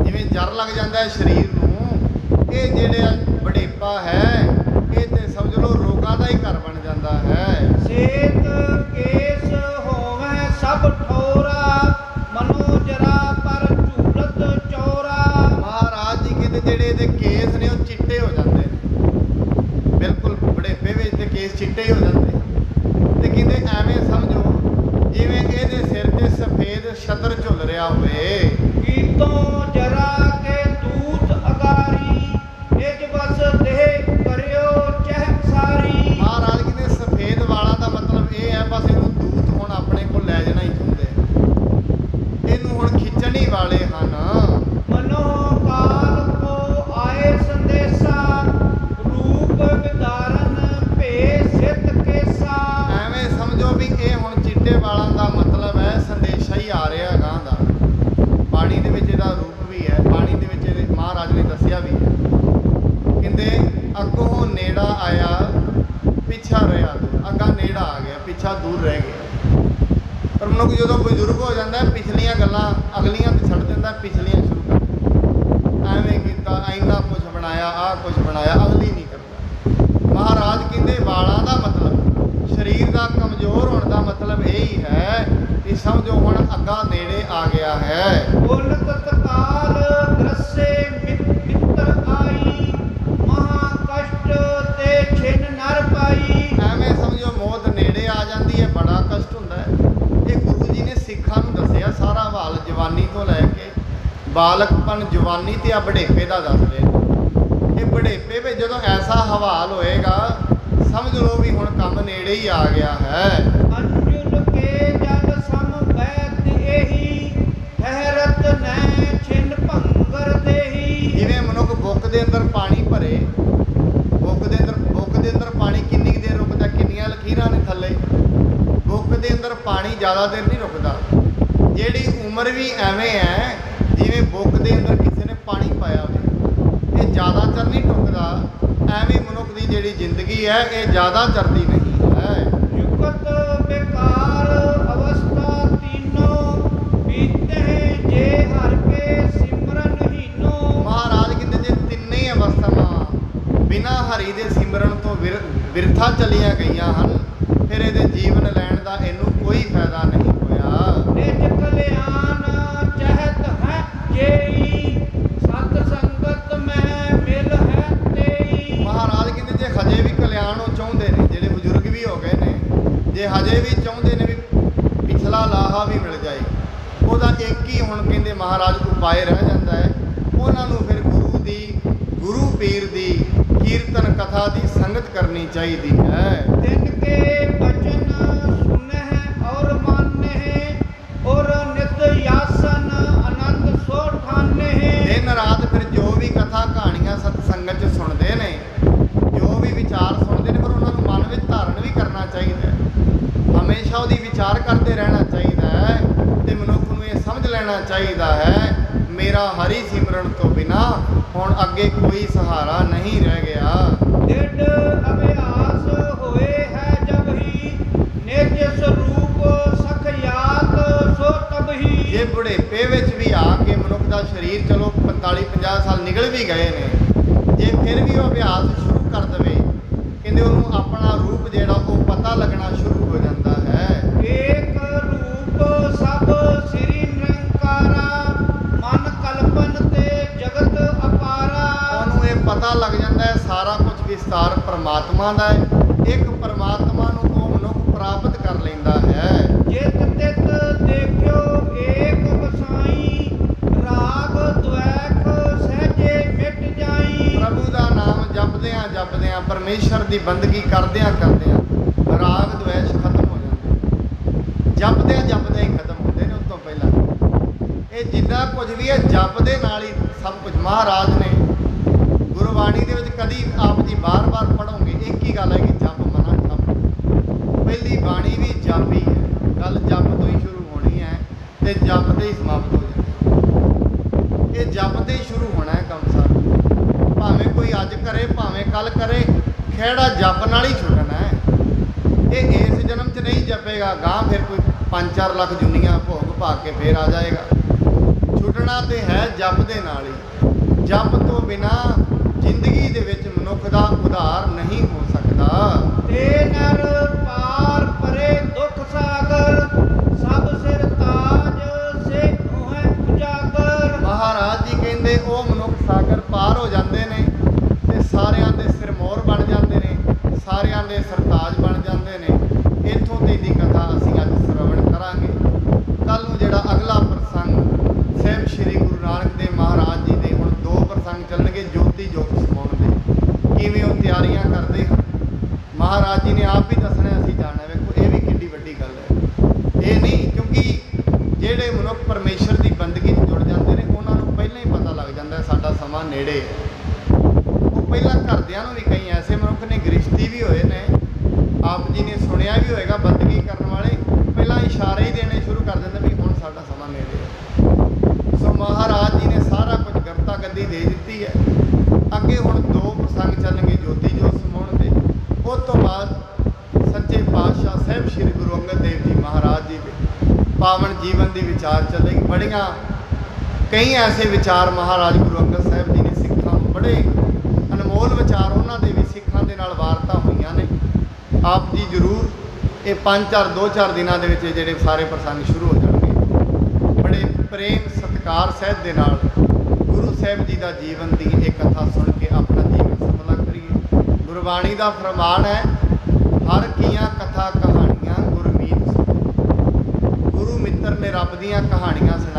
ਜਿਵੇਂ ਜਰ ਲੱਗ ਜਾਂਦਾ ਹੈ ਸਰੀਰ ਨੂੰ। ਇਹ ਜਿਹੜਾ ਬੜੇਪਾ ਹੈ ਇਹ ਤੇ ਸਮਝ ਲਓ ਰੋਗਾਂ ਦਾ ਹੀ ਘਰ ਬਣ ਜਾਂਦਾ ਹੈ। ਸੇਤ ਕੇਸ ਹੋਵੇ ਸਭ ਠੋਰਾ ਮਨੋ ਜਰਾ ਪਰ ਝੂਲਤ ਚੋਰਾ। ਮਹਾਰਾਜ ਜੀ ਕਹਿੰਦੇ ਜਿਹੜੇ ਇਹਦੇ ਕੇਸ ਨੇ ਉਹ ਚਿੱਟੇ ਹੋ ਜਾਂਦੇ ਨੇ, ਬਿਲਕੁਲ ਬੜੇਪੇ ਵਿੱਚ ਤੇ ਕੇਸ ਚਿੱਟੇ ਹੀ ਹੋ ਜਾਂਦੇ। ਤੇ ਕਹਿੰਦੇ ਐਵੇਂ ਸਮਝੋ ਜਿਵੇਂ ਇਹਦੇ ਸਿਰ ਤੇ ਸਫੇਦ ਛਤਰ ਝੁੱਲ ਰਿਹਾ ਹੋਵੇ। ਕੀਤੋਂ ਜਰਾ ਕੇ ਦੂਤ ਅਗਾਰੀ ਨਿਜ ਬਸ ਦੇਹ ਕਰਿਓ ਚਹਿ ਸਾਰੀ। ਮਹਾਰਾਜ ਕਹਿੰਦੇ ਸਫੇਦ ਵਾਲਾਂ ਦਾ ਮਤਲਬ ਇਹ ਹੈ ਬਸ ਇਹਨੂੰ ਦੂਤ ਹੁਣ ਆਪਣੇ ਕੋਲ ਲੈ ਜਾਣਾ ਹੀ ਚਾਹੁੰਦੇ, ਇਹਨੂੰ ਹੁਣ ਖਿੱਚਣ ਹੀ ਵਾਲੇ ਹਨ। ਮਨੋ ਕਾਲ ਕੋ ਆਏ ਸੰਦੇਸਾ ਰੂਪ ਵਿਦਾਰਨ ਭੇ ਸਿਤ ਕੇਸਾ। ਐਵੇਂ ਸਮਝੋ ਵੀ ਇਹ ਹੁਣ ਚਿੱਟੇ ਵਾਲਾਂ ਦਾ ਮਤਲਬ ਹੈ ਸੰਦੇਸ਼ਾ ਹੀ ਆ ਰਿਹਾ ਗਾਂ ਦਾ। ਬਾਣੀ ਦੇ ਵਿੱਚ ਇਹਦਾ ਰੂਪ ਵੀ ਹੈ, ਬਾਣੀ ਦੇ ਵਿੱਚ ਇਹਦੇ ਮਹਾਰਾਜ ਨੇ ਦੱਸਿਆ ਵੀ ਹੈ। ਕਹਿੰਦੇ ਅੱਗੋਂ ਨੇੜਾ ਆਇਆ ਪਿੱਛਾ ਰਿਹਾ, ਅੱਗਾ ਨੇੜਾ ਆ ਗਿਆ ਪਿੱਛਾ ਦੂਰ ਰਹਿ ਗਿਆ। ਪਰ ਮਨੁੱਖ ਜਦੋਂ ਬਜ਼ੁਰਗ ਹੋ ਜਾਂਦਾ ਪਿਛਲੀਆਂ ਗੱਲਾਂ ਅਗਲੀਆਂ ਤੇ ਛੱਡ ਦਿੰਦਾ, ਪਿਛਲੀਆਂ ਸ਼ੁਰੂ ਕਰ ਦਿੰਦਾ। ਐਵੇਂ ਕੀਤਾ, ਇੰਨਾ ਕੁਝ ਬਣਾਇਆ, ਆਹ ਕੁਝ ਬਣਾਇਆ, ਅਗਲੀ ਨਹੀਂ ਕਰਦਾ। ਮਹਾਰਾਜ ਕਹਿੰਦੇ ਵਾਲਾਂ ਦਾ ਮਤਲਬ, ਸਰੀਰ ਦਾ ਕਮਜ਼ੋਰ ਹੋਣ ਦਾ ਮਤਲਬ ਇਹ ਹੀ ਹੈ ਕਿ ਸਮਝੋ ਹੁਣ ਅੱਗਾ ਨੇੜੇ ਆ ਗਿਆ ਹੈ। ਉਨ ਤਤਕਾਲ ਗ੍ਰਸੇ ਮਿੱਤਰ ਆਈ ਮਹਾ ਕਸ਼ਟ ਤੇ ਛਿਨ ਨਰ ਪਾਈ। ਐਵੇਂ ਸਮਝੋ ਮੌਤ ਨੇੜੇ ਆ ਜਾਂਦੀ ਹੈ, ਬੜਾ ਕਸ਼ਟ ਹੁੰਦਾ ਹੈ। ਇਹ ਗੁਰੂ ਜੀ ਨੇ ਸਿੱਖਾਂ ਨੂੰ ਦੱਸਿਆ ਸਾਰਾ ਹਾਲ, ਜਵਾਨੀ ਤੋਂ ਲੈ ਕੇ ਬਾਲਕਪਨ, ਜਵਾਨੀ ਤੇ ਆ ਬੜੇਪੇ ਦਾ ਦੱਸ ਰਹੇ ਨੇ। ਇਹ ਬੜੇਪੇ ਵਿੱਚ ਜਦੋਂ ਐਸਾ ਹਵਾਲ ਹੋਏਗਾ ਸਮਝ ਲਓ ਵੀ ਹੁਣ ਕੰਮ ਨੇੜੇ ਹੀ ਆ ਗਿਆ ਹੈ। ਅੰਜੁਲ ਕੇ ਜਲ ਸਮ ਬੈਤ ਇਹੀ ਹੈਰਤ ਨੈ ਛਿਨ ਭੰਗਰ ਦੇਹੀ। ਜਿਵੇਂ ਮਨੁੱਖ ਬੁੱਕ ਦੇ ਅੰਦਰ ਪਾਣੀ ਭਰੇ, ਬੁੱਕ ਦੇ ਅੰਦਰ ਪਾਣੀ ਕਿੰਨੀ ਕੁ ਦੇਰ ਰੁਕਦਾ, ਕਿੰਨੀਆਂ ਲਕੀਰਾਂ ਨੇ ਥੱਲੇ। ਬੁੱਕ ਦੇ ਅੰਦਰ ਪਾਣੀ ਜ਼ਿਆਦਾ ਦੇਰ ਨਹੀਂ ਰੁਕਦਾ। ਜਿਹੜੀ ਉਮਰ ਵੀ ਐਵੇਂ ਹੈ ਜਿਵੇਂ ਬੁੱਕ ਦੇ ਅੰਦਰ ਕਿਸੇ ਨੇ ਪਾਣੀ ਪਾਇਆ ਹੋਵੇ, ਇਹ ਜ਼ਿਆਦਾ ਚਿਰ ਨਹੀਂ ਟੁੱਕਦਾ। ਐਵੇਂ ਮਨੁੱਖ ਦੀ ਜਿਹੜੀ ਜ਼ਿੰਦਗੀ ਹੈ ਇਹ ਜ਼ਿਆਦਾ ਚੜਦੀ ਨਹੀਂ ਹੈ। ਯੁਕਤ ਬੇਕਾਰ ਬਿਰਥਾ ਚਲੀਆਂ ਗਈਆਂ ਹਨ, ਫਿਰ ਇਹਦੇ ਜੀਵਨ ਲੈਣ ਦਾ ਇਹਨੂੰ ਕੋਈ ਫਾਇਦਾ ਨਹੀਂ ਹੋਇਆ। ਨਿਜ ਕਲਿਆਣ ਚਹਿਤ ਹੈ ਜੇਈ, ਸਤ ਸੰਗਤ ਮੈਂ ਮਿਲ ਹੈ ਤੇਈ। ਮਹਾਰਾਜ ਕਹਿੰਦੇ ਜੇ ਹਜੇ ਵੀ ਕਲਿਆਣ ਉਹ ਚਾਹੁੰਦੇ ਨੇ, ਜਿਹੜੇ ਬਜ਼ੁਰਗ ਵੀ ਹੋ ਗਏ ਨੇ, ਜੇ ਹਜੇ ਵੀ ਚਾਹੁੰਦੇ ਨੇ ਵੀ ਪਿਛਲਾ ਲਾਹਾ ਵੀ ਮਿਲ ਜਾਏ, ਉਹਦਾ ਇੱਕ ਹੀ ਹੁਣ ਕਹਿੰਦੇ ਮਹਾਰਾਜ ਉਪਾਏ ਰਹਿ ਜਾਂਦਾ ਹੈ, ਉਹਨਾਂ ਨੂੰ ਫਿਰ ਗੁਰੂ ਪੀਰ ਦੀ ਕੀਰਤਨ ਕਥਾ ਦੀ ਸੰਗਤ ਕਰਨੀ ਚਾਹੀਦੀ ਹੈ। ਤਿਨ ਕੇ ਬਚਨ ਸੁਨਹਿ ਔਰ ਮਾਨਹਿ, ਔਰ ਨਿਤ ਯਾਸਨ ਆਨੰਦ ਸੋ ਠਾਨਹਿ। ਦਿਨ ਰਾਤ ਫਿਰ ਜੋ ਵੀ ਕਥਾ ਕਹਾਣੀਆਂ ਸਤ ਸੰਗਤ 'ਚ ਸੁਣਦੇ ਨੇ, ਜੋ ਵੀ ਵਿਚਾਰ ਸੁਣਦੇ ਨੇ, ਪਰ ਉਹਨਾਂ ਨੂੰ ਮਨ ਵਿੱਚ ਧਾਰਨ ਵੀ ਕਰਨਾ ਚਾਹੀਦਾ ਹੈ। ਹਮੇਸ਼ਾ ਉਹਦੀ ਵਿਚਾਰ ਕਰਦੇ ਰਹਿਣਾ ਚਾਹੀਦਾ ਹੈ ਤੇ ਮਨੁੱਖ ਨੂੰ ਇਹ ਸਮਝ ਲੈਣਾ ਚਾਹੀਦਾ ਹੈ ਮੇਰਾ ਹਰੀ ਸਿਮਰਨ ਤੋਂ ਬਿਨਾ ਹੁਣ ਅੱਗੇ ਕੋਈ ਸਹਾਰਾ ਨਹੀਂ ਰਹਿ ਗਿਆ। ਡਿਡ ਅਭਿਆਸ ਹੋਏ ਹੈ ਜਬ ਹੀ, ਨਿਜ ਸਰੂਪ ਸਖ ਯਾਤ ਸੋ ਤਬ ਹੀ। ਜੇ ਬੁਢੇਪੇ ਵਿੱਚ ਵੀ ਆ ਕੇ ਮਨੁੱਖ ਦਾ ਸਰੀਰ ਚਲੋ 45-50 ਸਾਲ ਨਿਕਲ ਵੀ ਗਏ ਨੇ, ਜੇ ਫਿਰ ਵੀ ਉਹ ਅਭਿਆਸ ਸ਼ੁਰੂ ਕਰ ਦੇਵੇ, ਕਹਿੰਦੇ ਉਹਨੂੰ ਆਪਣਾ ਰੂਪ ਜਿਹੜਾ ਉਹ ਪਤਾ ਲੱਗਣਾ ਸ਼ੁਰੂ ਹੋ ਜਾਂਦਾ ਹੈ। ਏਕ ਰੂਪ ਸਭ ਸ੍ਰੀ ਨਿਰੰਕਾਰਾ, ਮਨ ਕਲਪਨ ਤੇ ਜਗਤ ਅਪਾਰਾ। ਉਹਨੂੰ ਇਹ ਪਤਾ ਲੱਗ ਜਾਂਦਾ ਹੈ ਸਾਰਾ ਕੁਝ ਵਿਸਤਾਰ ਪਰਮਾਤਮਾ ਦਾ ਹੈ, ਇੱਕ ਪਰਮਾਤਮਾ ਨੂੰ ਉਹ ਮਨੁੱਖ ਪ੍ਰਾਪਤ ਕਰ ਲੈਂਦਾ ਹੈ। ਜਿਤ ਤਿਤ ਦੇਖਿਓ ਏਕ ਵਸਾਈ, ਰਾਗ ਦ્વੈਖ ਸਹਿਜੇ ਮਿਟ ਜਾਈ। ਪ੍ਰਭੂ ਦਾ ਨਾਮ ਜਪਦਿਆਂ ਜਪਦਿਆਂ, ਪਰਮੇਸ਼ਰ ਦੀ ਬੰਦਗੀ ਕਰਦਿਆਂ ਕਰਦਿਆਂ ਰਾਗ ਦ્વੈਸ਼ ਖਤਮ ਹੋ ਜਾਂਦੇ, ਜਪਦਿਆਂ ਜਪਦਿਆਂ ਹੀ ਖਤਮ ਹੁੰਦੇ ਨੇ। ਉਸ ਤੋਂ ਪਹਿਲਾਂ ਇਹ ਜਿੰਨਾ ਕੁਝ ਵੀ ਹੈ ਜਪ ਦੇ ਨਾਲ ਹੀ ਸਭ ਕੁਝ। ਮਹਾਰਾਜ ਨੇ ਗੁਰਬਾਣੀ ਦੇ ਵਿੱਚ ਕਦੀ ਆਪ ਜੀ ਬਾਰ-ਬਾਰ ਪੜ੍ਹੋਗੇ ਇੱਕ ਹੀ ਗੱਲ ਹੈ ਕਿ ਜਪ ਮਨਾ ਜਪ। ਪਹਿਲੀ ਬਾਣੀ ਵੀ ਜਪ ਹੀ ਹੈ, ਗੱਲ ਜਪ ਤੋਂ ਹੀ ਸ਼ੁਰੂ ਹੋਣੀ ਹੈ ਤੇ ਜਪ ਤੇ ਹੀ ਸਮਾਪਤ ਹੋ ਜਾਣੀ। ਇਹ ਜਪ ਤੇ ਹੀ ਸ਼ੁਰੂ ਹੋਣਾ ਹੈ ਕੰਮ ਸਾਰਾ, ਭਾਵੇਂ ਕੋਈ ਅੱਜ ਕਰੇ ਭਾਵੇਂ ਕੱਲ ਕਰੇ, ਖਹਿੜਾ ਜਪ ਨਾਲ ਹੀ ਛੁੱਟਣਾ ਹੈ। ਇਹ ਇਸ ਜਨਮ 'ਚ ਨਹੀਂ ਜਪੇਗਾ, ਗਾਂ ਫਿਰ ਕੋਈ 5-4 ਲੱਖ ਜੁਨੀਆਂ ਭੋਗ ਪਾ ਕੇ ਫੇਰ ਆ ਜਾਏਗਾ। ਛੁੱਟਣਾ ਤੇ ਹੈ ਜਪ ਦੇ ਨਾਲ ਹੀ। ਜਪ ਤੋਂ ਬਿਨਾ ਜ਼ਿੰਦਗੀ ਦੇ ਵਿੱਚ ਮਨੁੱਖ ਦਾ ਉਧਾਰ ਨਹੀਂ ਹੋ ਸਕਦਾ। ਤੇ ਨਰ ਪਾਰ ਪਰੇ ਦੁਖ ਸਾਗਰ, ਸਭ ਸਿਰ ਤਾਜ ਸੇ ਹੋਏ ਉਜਾਗਰ। ਮਹਾਰਾਜ ਜੀ ਕਹਿੰਦੇ ਉਹ ਮਨੁੱਖ ਸਾਗਰ ਪਾਰ ਹੋ ਜਾਂਦੇ ਨੇ ਤੇ ਸਾਰਿਆਂ ਦੇ ਸਿਰਮੌਰ ਬਣ ਜਾਂਦੇ ਨੇ, ਸਾਰਿਆਂ ਦੇ ਸਰਤਾਜ ਬਣ ਜਾਂਦੇ ਨੇ। ਇੱਥੋਂ ਤੇ ਦੀ ਕਥਾ ਅਸੀਂ ਅੱਜ ਸ਼ਰਵਣ ਕਰਾਂਗੇ। ਕੱਲ ਨੂੰ ਜਿਹੜਾ ਅਗਲਾ ਪ੍ਰਸੰਗ ਸਾਹਿਬ ਸ੍ਰੀ ਗੁਰੂ ਨਾਨਕ ਦੇਵ ਮਹਾਰਾਜ ਜੀ ਦੇ ਹੁਣ 2 ਪ੍ਰਸੰਗ ਚੱਲਣਗੇ ਜੋਤੀ ਜੋਤ ਸਮਾਉਣ ਦੇ, ਕਿਵੇਂ ਉਹ ਤਿਆਰੀਆਂ ਕਰਦੇ ਹਨ ਮਹਾਰਾਜ ਜੀ ਨੇ ਆਪ ਹੀ ਦੱਸਣਾ, ਅਸੀਂ ਜਾਣਨਾ। ਵੇਖੋ ਇਹ ਵੀ ਕਿੰਨੀ ਵੱਡੀ ਗੱਲ ਹੈ। ਇਹ ਨਹੀਂ ਕਿਉਂਕਿ ਜਿਹੜੇ ਮਨੁੱਖ ਪਰਮੇਸ਼ਰ ਦੀ ਬੰਦਗੀ 'ਚ ਜੁੜ ਜਾਂਦੇ ਨੇ ਉਹਨਾਂ ਨੂੰ ਪਹਿਲਾਂ ਹੀ ਪਤਾ ਲੱਗ ਜਾਂਦਾ ਹੈ ਸਾਡਾ ਸਮਾਂ ਨੇੜੇ ਹੈ। ਉਹ ਪਹਿਲਾਂ ਘਰਦਿਆਂ ਨੂੰ ਵੀ, ਕਈ ਐਸੇ ਮਨੁੱਖ ਨੇ ਗ੍ਰਸਤੀ ਵੀ ਹੋਏ ਨੇ, ਆਪ ਜੀ ਨੇ ਸੁਣਿਆ ਵੀ ਹੋਏਗਾ, ਬੰਦਗੀ ਕਰਨ ਵਾਲੇ ਪਹਿਲਾਂ ਇਸ਼ਾਰੇ ਹੀ ਦੇਣੇ ਸ਼ੁਰੂ ਕਰ ਦਿੰਦੇ ਵੀ ਹੁਣ ਸਾਡਾ ਸਮਾਂ ਨੇੜੇ ਹੈ। ਸੋ ਮਹਾਰਾਜ ਜੀ ਨੇ ਸਾਰਾ ਕੁਝ ਗਰਤਾ ਗੱਦੀ ਦੇ ਦਿੱਤੀ ਹੈ। ਅੱਗੇ ਹੁਣ 2 ਪ੍ਰਸੰਗ ਚੱਲਣਗੇ ਜੋਤੀ ਜੋਤ ਸਮਾਉਣ ਦੇ। ਉਸ ਤੋਂ ਬਾਅਦ ਸੱਚੇ ਪਾਤਸ਼ਾਹ ਸਾਹਿਬ ਸ੍ਰੀ ਗੁਰੂ ਅੰਗਦ ਦੇਵ ਜੀ ਮਹਾਰਾਜ ਜੀ ਦੇ ਪਾਵਨ ਜੀਵਨ ਦੀ ਵਿਚਾਰ ਚੱਲੇਗੀ। ਬੜੀਆਂ ਕਈ ਐਸੇ ਵਿਚਾਰ ਮਹਾਰਾਜ ਗੁਰੂ ਅੰਗਦ ਸਾਹਿਬ ਜੀ ਨੇ ਸਿੱਖਾਂ ਨੂੰ, ਬੜੇ ਅਨਮੋਲ ਵਿਚਾਰ ਉਹਨਾਂ ਦੇ ਵੀ ਸਿੱਖਾਂ ਦੇ ਨਾਲ ਵਾਰਤਾ ਹੋਈਆਂ ਨੇ। ਆਪ ਜੀ ਜ਼ਰੂਰ ਇਹ 2-4 ਦਿਨਾਂ ਦੇ ਵਿੱਚ ਜਿਹੜੇ ਸਾਰੇ ਪ੍ਰਸੰਗ ਸ਼ੁਰੂ ਹੋ ਜਾਣਗੇ। ਬੜੇ ਪ੍ਰੇਮ ਸਤਿਕਾਰ ਸਹਿਤ ਦੇ ਨਾਲ ਗੁਰੂ ਸਾਹਿਬ ਜੀ ਦਾ ਜੀਵਨ ਦੀ ਇਹ ਕਥਾ ਸੁਣ ਕੇ ਆਪਣਾ ਜੀਵਨ ਸਫਲਾ ਕਰੀਏ। ਗੁਰਬਾਣੀ ਦਾ ਫਰਮਾਨ ਹੈ, ਹਰ ਕੀਆਂ ਕਥਾ ਕਹਾਣੀਆਂ ਗੁਰਮੀਤ। ਗੁਰੂ ਮਿੱਤਰ ਨੇ ਰੱਬ ਦੀਆਂ ਕਹਾਣੀਆਂ ਸੁਣਾਈਆਂ।